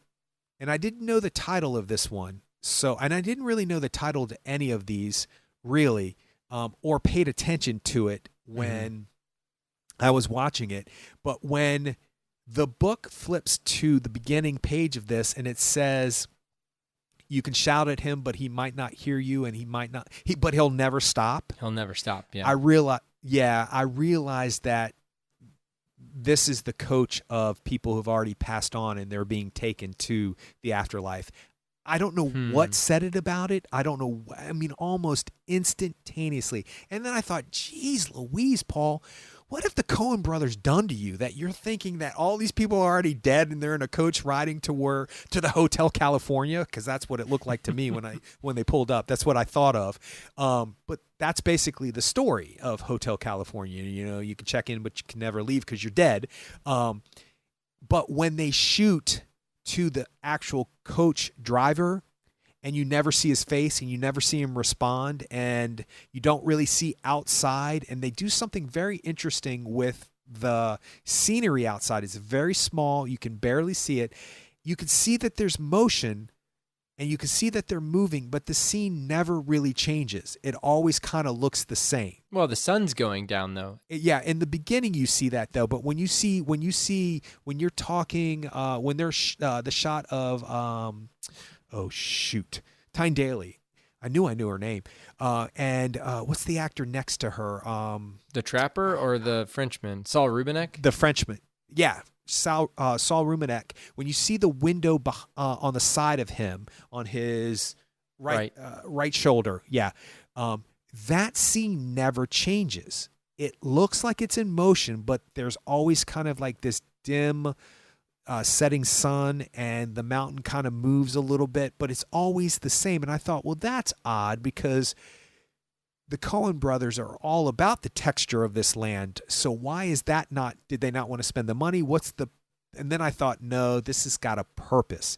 I didn't know the title of this one, and I didn't really know the title to any of these, really, or paid attention to it when I was watching it. But when the book flips to the beginning page of this, and it says, you can shout at him, but he might not hear you, and but he'll never stop. He'll never stop. Yeah. I realized that this is the coach of people who've already passed on and they're being taken to the afterlife. I don't know what said it about it. I don't know. I mean, almost instantaneously. And then I thought, geez, Louise, Paul, what have the Coen brothers done to you that you're thinking that all these people are already dead and they're in a coach riding to the Hotel California? Because that's what it looked like to me when they pulled up. That's what I thought of. But that's basically the story of Hotel California. You can check in, but you can never leave because you're dead. But when they shoot to the actual coach driver, and you never see his face and you never see him respond, and you don't really see outside, and they do something very interesting with the scenery outside. It's very small. You can barely see it. You can see that there's motion, and you can see that they're moving, but the scene never really changes. It always kind of looks the same. Well, the sun's going down though. Yeah, in the beginning you see that though, but when you're talking, when there's the shot of Tyne Daly. I knew her name. And what's the actor next to her? The Trapper or the Frenchman? Saul Rubinek? The Frenchman. Yeah. Saul Rubinek. When you see the window on the side of him, on his right shoulder, yeah, that scene never changes. It looks like it's in motion, but there's always kind of like this dim setting sun, and the mountain kind of moves a little bit, but it's always the same. And I thought, well, that's odd because the Coen brothers are all about the texture of this land. So why is that not? Did they not want to spend the money? And then I thought, no, this has got a purpose.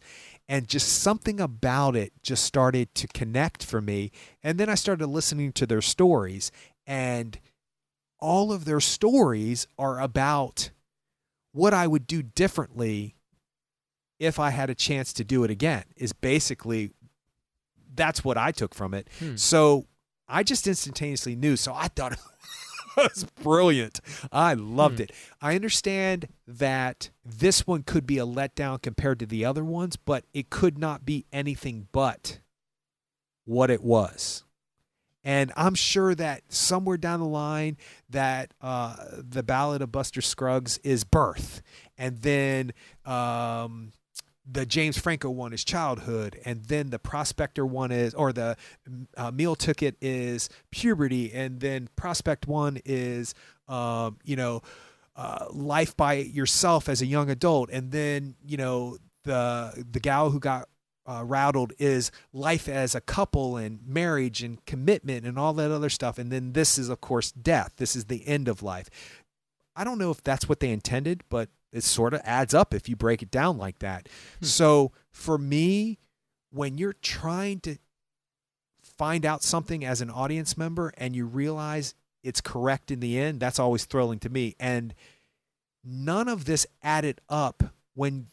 And just something about it just started to connect for me. And then I started listening to their stories, and all of their stories are about what I would do differently if I had a chance to do it again, is basically, that's what I took from it. So I just instantaneously knew. So I thought it was brilliant. I loved it. I understand that this one could be a letdown compared to the other ones, but it could not be anything but what it was. And I'm sure that somewhere down the line that the Ballad of Buster Scruggs is birth. And then the James Franco one is childhood. And then the Prospector one is, or the Meal Ticket is puberty. And then Prospect one is, life by yourself as a young adult. And then, the Gal Who Got Rattled is life as a couple and marriage and commitment and all that other stuff. And then this is, of course, death. This is the end of life. I don't know if that's what they intended, but it sort of adds up if you break it down like that. So for me, when you're trying to find out something as an audience member and you realize it's correct in the end, that's always thrilling to me. And none of this added up when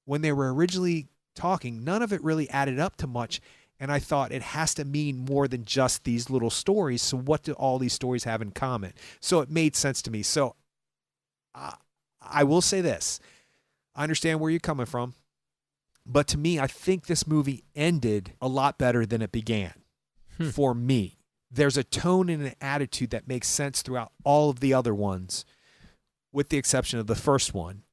they were originally talking. None of it really added up to much. And I thought it has to mean more than just these little stories. So what do all these stories have in common? So it made sense to me. So I will say this. I understand where you're coming from. But to me, I think this movie ended a lot better than it began for me. There's a tone and an attitude that makes sense throughout all of the other ones, with the exception of the first one,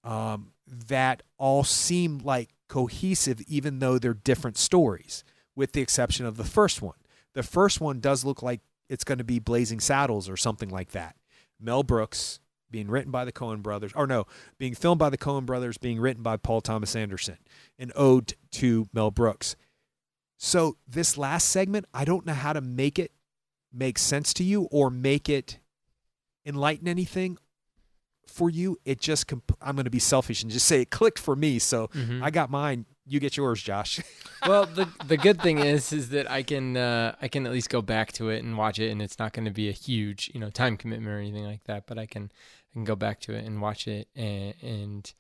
that all seem like cohesive even though they're different stories, with the exception of the first one. The first one does look like it's going to be Blazing Saddles or something like that. Mel Brooks, being written by the Coen brothers, or no, being filmed by the Coen brothers, being written by Paul Thomas Anderson, an ode to Mel Brooks. So this last segment, I don't know how to make it make sense to you or make it enlighten anything for you. It just, I'm going to be selfish and just say it clicked for me. So I got mine. You get yours, Josh. Well, the good thing is that I can at least go back to it and watch it, and it's not going to be a huge time commitment or anything like that. But I can go back to it and watch it and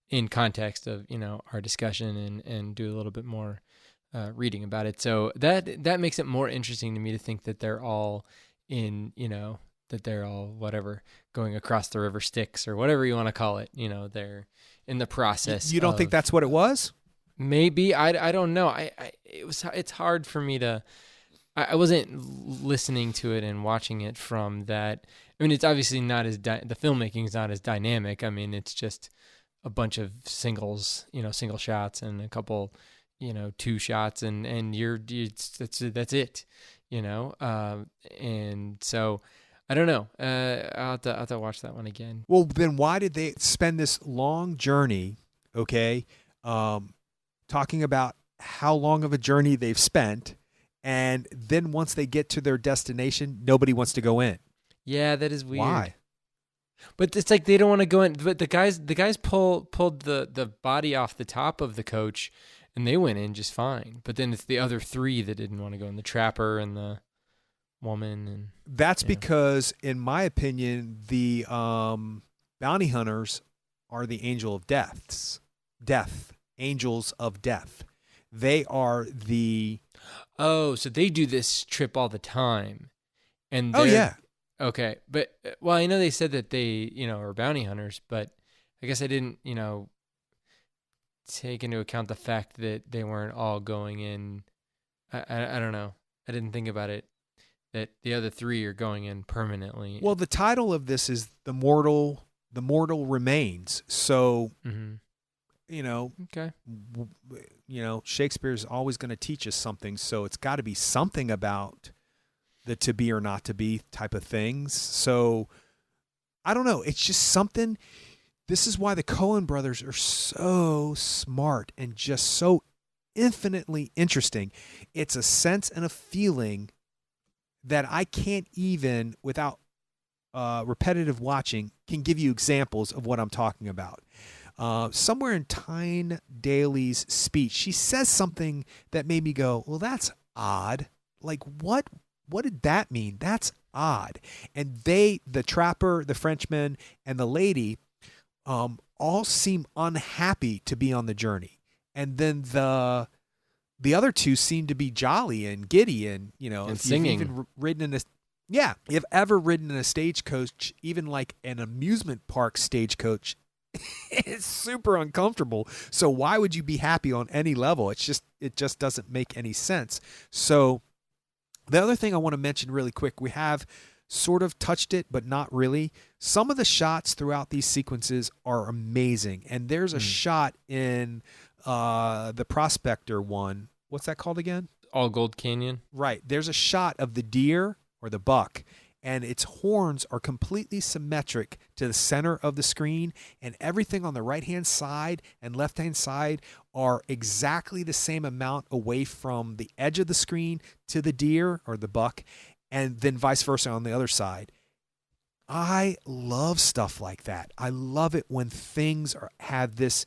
in context of our discussion and do a little bit more reading about it. So that makes it more interesting to me to think that they're all in that they're all whatever going across the river Styx or whatever you want to call it. They're in the process. You don't think that's what it was? Maybe I don't know. It's hard for me to. I wasn't listening to it and watching it from that. I mean, it's obviously not as the filmmaking is not as dynamic. I mean, it's just a bunch of singles, single shots and a couple, two shots, and that's it, and so. I don't know. I'll have to watch that one again. Well, then why did they spend this long journey, okay, talking about how long of a journey they've spent, and then once they get to their destination, nobody wants to go in? Yeah, that is weird. Why? But it's like they don't want to go in. But the guys pulled the body off the top of the coach, and they went in just fine. But then it's the other three that didn't want to go in, the trapper and the woman. And that's because, in my opinion, the bounty hunters are the angels of death. They are the so they do this trip all the time, and okay. But well, I know they said that they are bounty hunters, but I guess I didn't take into account the fact that they weren't all going in. I don't know. I didn't think about it. That the other three are going in permanently. Well, the title of this is The Mortal Remains. So, okay. Shakespeare's always going to teach us something. So it's got to be something about the to be or not to be type of things. So I don't know. It's just something. This is why the Coen brothers are so smart and just so infinitely interesting. It's a sense and a feeling that I can't even, without repetitive watching, can give you examples of what I'm talking about. Somewhere in Tyne Daly's speech, she says something that made me go, well, that's odd. Like, what did that mean? That's odd. And the trapper, the Frenchman, and the lady all seem unhappy to be on the journey. And then the other two seem to be jolly and giddy and, and singing. You've even ridden in you've ever ridden in a stagecoach, even like an amusement park stagecoach, it's super uncomfortable. So why would you be happy on any level? It just doesn't make any sense. So The other thing I want to mention really quick, we have sort of touched it, but not really. Some of the shots throughout these sequences are amazing. And there's a Mm. shot in the Prospector one. What's that called again? All Gold Canyon. Right. There's a shot of the deer or the buck, and its horns are completely symmetric to the center of the screen, and everything on the right hand side and left hand side are exactly the same amount away from the edge of the screen to the deer or the buck, and then vice versa on the other side. I love stuff like that. I love it when things have this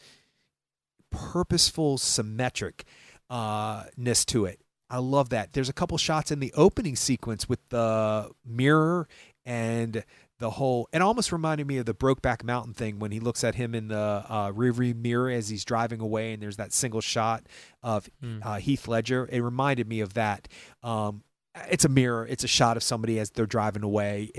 purposeful symmetric ness to it. I love that. There's a couple shots in the opening sequence with the mirror and the whole. It almost reminded me of the Brokeback Mountain thing when he looks at him in the rearview mirror as he's driving away, and there's that single shot of Heath Ledger. It reminded me of that. It's a mirror. It's a shot of somebody as they're driving away.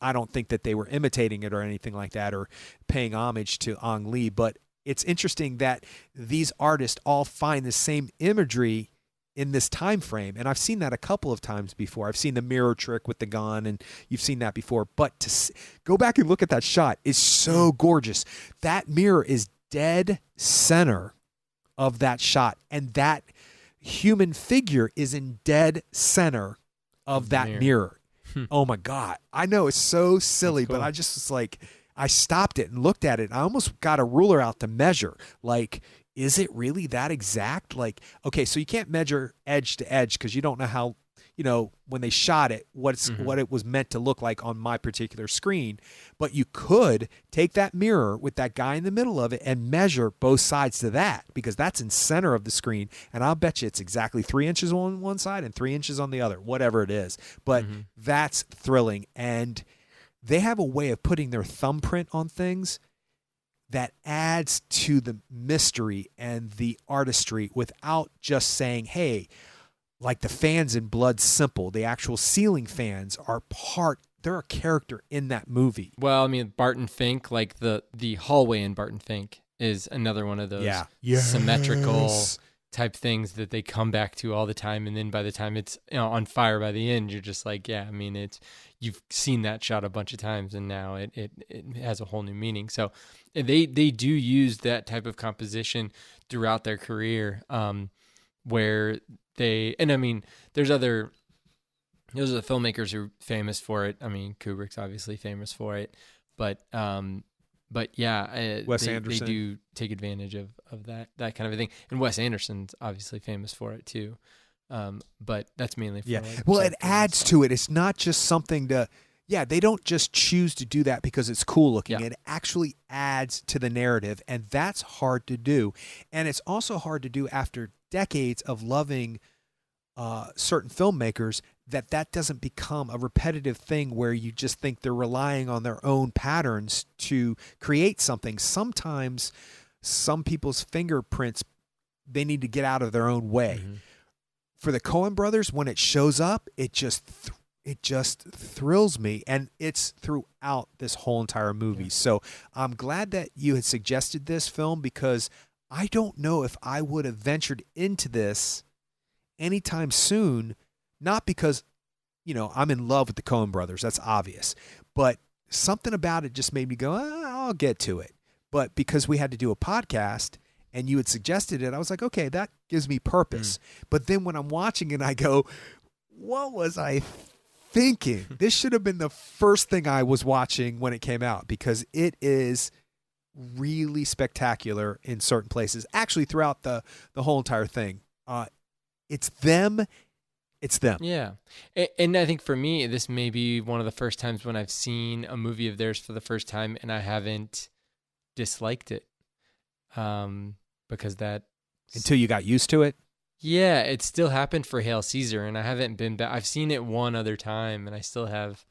I don't think that they were imitating it or anything like that or paying homage to Ang Lee, but it's interesting that these artists all find the same imagery in this time frame, and I've seen that a couple of times before. I've seen the mirror trick with the gun, and you've seen that before, but to go back and look at that shot is so gorgeous. That mirror is dead center of that shot, and that human figure is in dead center of that mirror. Oh my God. I know it's so silly, cool. But I just was like, I stopped it and looked at it. I almost got a ruler out to measure. Like, is it really that exact? Like, okay, so you can't measure edge to edge because you don't know how, when they shot it, what it was meant to look like on my particular screen. But you could take that mirror with that guy in the middle of it and measure both sides to that, because that's in center of the screen. And I'll bet you it's exactly 3 inches on one side and 3 inches on the other, whatever it is. But that's thrilling. And they have a way of putting their thumbprint on things that adds to the mystery and the artistry without just saying, hey, like the fans in Blood Simple, the actual ceiling fans they're a character in that movie. Well, I mean, Barton Fink, like the hallway in Barton Fink is another one of those symmetrical type things that they come back to all the time. And then by the time it's on fire by the end, you're just like, yeah, I mean, you've seen that shot a bunch of times, and now it has a whole new meaning. So they do use that type of composition throughout their career, where there's other filmmakers who are famous for it. I mean, Kubrick's obviously famous for it, but yeah, Wes Anderson. They do take advantage of that kind of a thing, and Wes Anderson's obviously famous for it too. But that's mainly for it adds to it. It's not just something to. Yeah, they don't just choose to do that because it's cool looking. Yeah. It actually adds to the narrative, and that's hard to do. And it's also hard to do after decades of loving certain filmmakers, that doesn't become a repetitive thing where you just think they're relying on their own patterns to create something. Sometimes some people's fingerprints, they need to get out of their own way. For the Coen brothers, when it shows up, it just thrills me, and it's throughout this whole entire movie. So I'm glad that you had suggested this film, because I don't know if I would have ventured into this anytime soon, not because, I'm in love with the Coen brothers, that's obvious, but something about it just made me go, I'll get to it. But because we had to do a podcast and you had suggested it, I was like, okay, that gives me purpose. But then when I'm watching it, I go, what was I thinking? This should have been the first thing I was watching when it came out, because it is really spectacular in certain places. Actually, throughout the whole entire thing, it's them. Yeah, and I think for me, this may be one of the first times when I've seen a movie of theirs for the first time, and I haven't disliked it, because that until you got used to it. Yeah, it still happened for Hail Caesar, and I haven't been back. I've seen it one other time, and I still have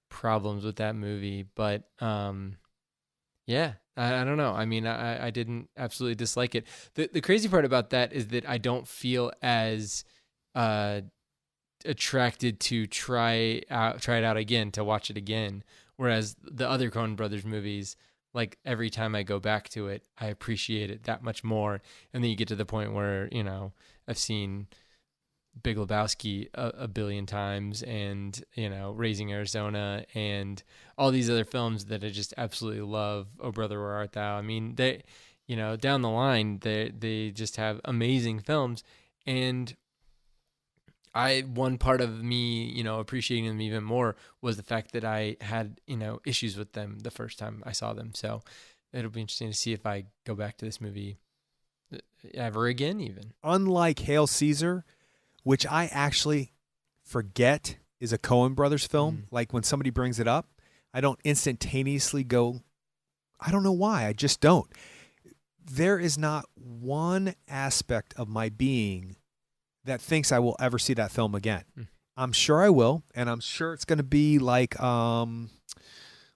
problems with that movie. But yeah, I don't know. I mean, I didn't absolutely dislike it. The crazy part about that is that I don't feel as attracted to try it out again, to watch it again. Whereas the other Coen Brothers movies, like every time I go back to it, I appreciate it that much more. And then you get to the point where, I've seen Big Lebowski a billion times, and Raising Arizona, and all these other films that I just absolutely love. Oh Brother, Where Art Thou? I mean, they, down the line, they just have amazing films, and one part of me, appreciating them even more was the fact that I had, issues with them the first time I saw them. So it'll be interesting to see if I go back to this movie ever again, even. Unlike Hail Caesar, which I actually forget is a Coen Brothers film, like when somebody brings it up, I don't instantaneously go, I don't know why, I just don't. There is not one aspect of my being that thinks I will ever see that film again. I'm sure I will, and I'm sure it's going to be like,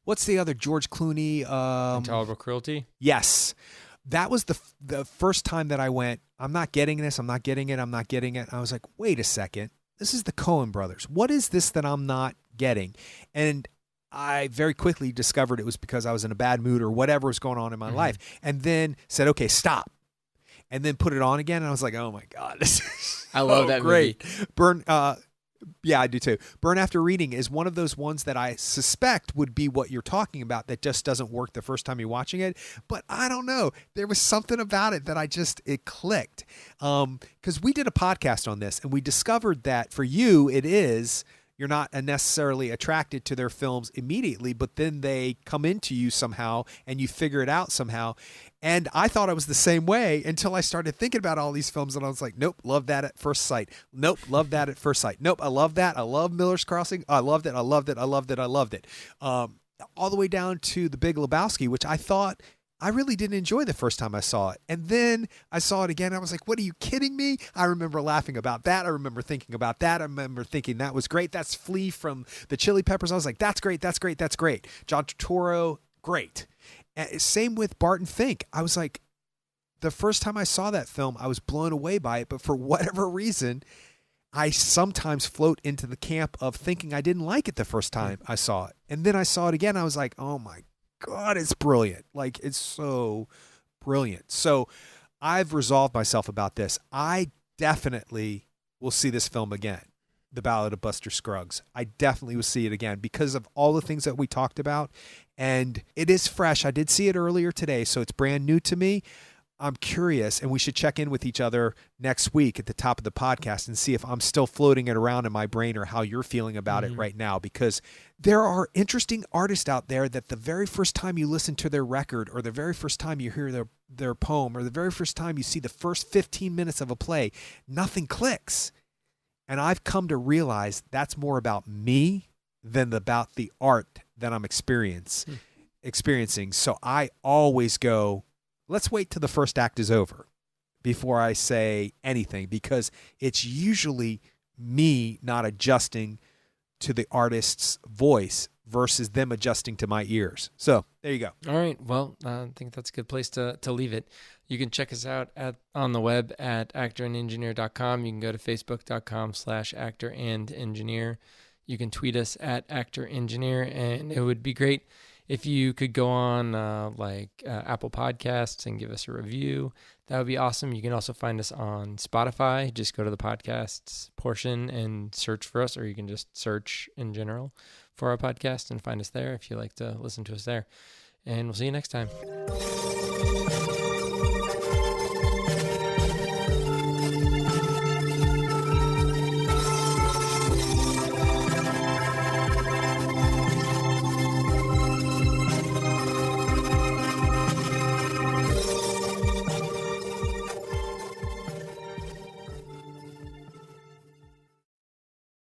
what's the other George Clooney? Intolerable Cruelty? Yes. That was the first time that I went, I'm not getting this, I'm not getting it, I'm not getting it. I was like, wait a second, this is the Coen Brothers. What is this that I'm not getting? And I very quickly discovered it was because I was in a bad mood or whatever was going on in my life, and then said, okay, stop. And then put it on again, and I was like, "Oh my god, this is I love that great!" movie. Yeah, I do too. Burn After Reading is one of those ones that I suspect would be what you're talking about that just doesn't work the first time you're watching it. But I don't know. There was something about it that it clicked. Because we did a podcast on this, and we discovered that for you, you're not necessarily attracted to their films immediately, but then they come into you somehow and you figure it out somehow. And I thought I was the same way until I started thinking about all these films, and I was like, nope, love that at first sight. Nope, love that at first sight. Nope, I love that. I love Miller's Crossing. I loved it. I loved it. I loved it. I loved it. All the way down to The Big Lebowski, which I thought I really didn't enjoy the first time I saw it. And then I saw it again. And I was like, what, are you kidding me? I remember laughing about that. I remember thinking about that. I remember thinking that was great. That's Flea from the Chili Peppers. I was like, that's great. That's great. That's great. John Turturro, great. And same with Barton Fink. I was like, the first time I saw that film, I was blown away by it. But for whatever reason, I sometimes float into the camp of thinking I didn't like it the first time I saw it. And then I saw it again. I was like, oh my God, it's brilliant. Like, it's so brilliant. So I've resolved myself about this. I definitely will see this film again, The Ballad of Buster Scruggs. I definitely will see it again because of all the things that we talked about. And it is fresh. I did see it earlier today, so it's brand new to me. I'm curious, and we should check in with each other next week at the top of the podcast and see if I'm still floating it around in my brain or how you're feeling about it right now, because there are interesting artists out there that the very first time you listen to their record or the very first time you hear their poem or the very first time you see the first 15 minutes of a play, nothing clicks. And I've come to realize that's more about me than about the art that I'm experiencing. So I always go, let's wait till the first act is over before I say anything, because it's usually me not adjusting to the artist's voice versus them adjusting to my ears. So there you go. All right. Well, I think that's a good place to leave it. You can check us out on the web at actorandengineer.com. You can go to facebook.com/actorandengineer. You can tweet us at actorengineer, and it would be great if you could go on Apple Podcasts and give us a review. That would be awesome. You can also find us on Spotify. Just go to the podcasts portion and search for us, or you can just search in general for our podcast and find us there if you like to listen to us there. And we'll see you next time.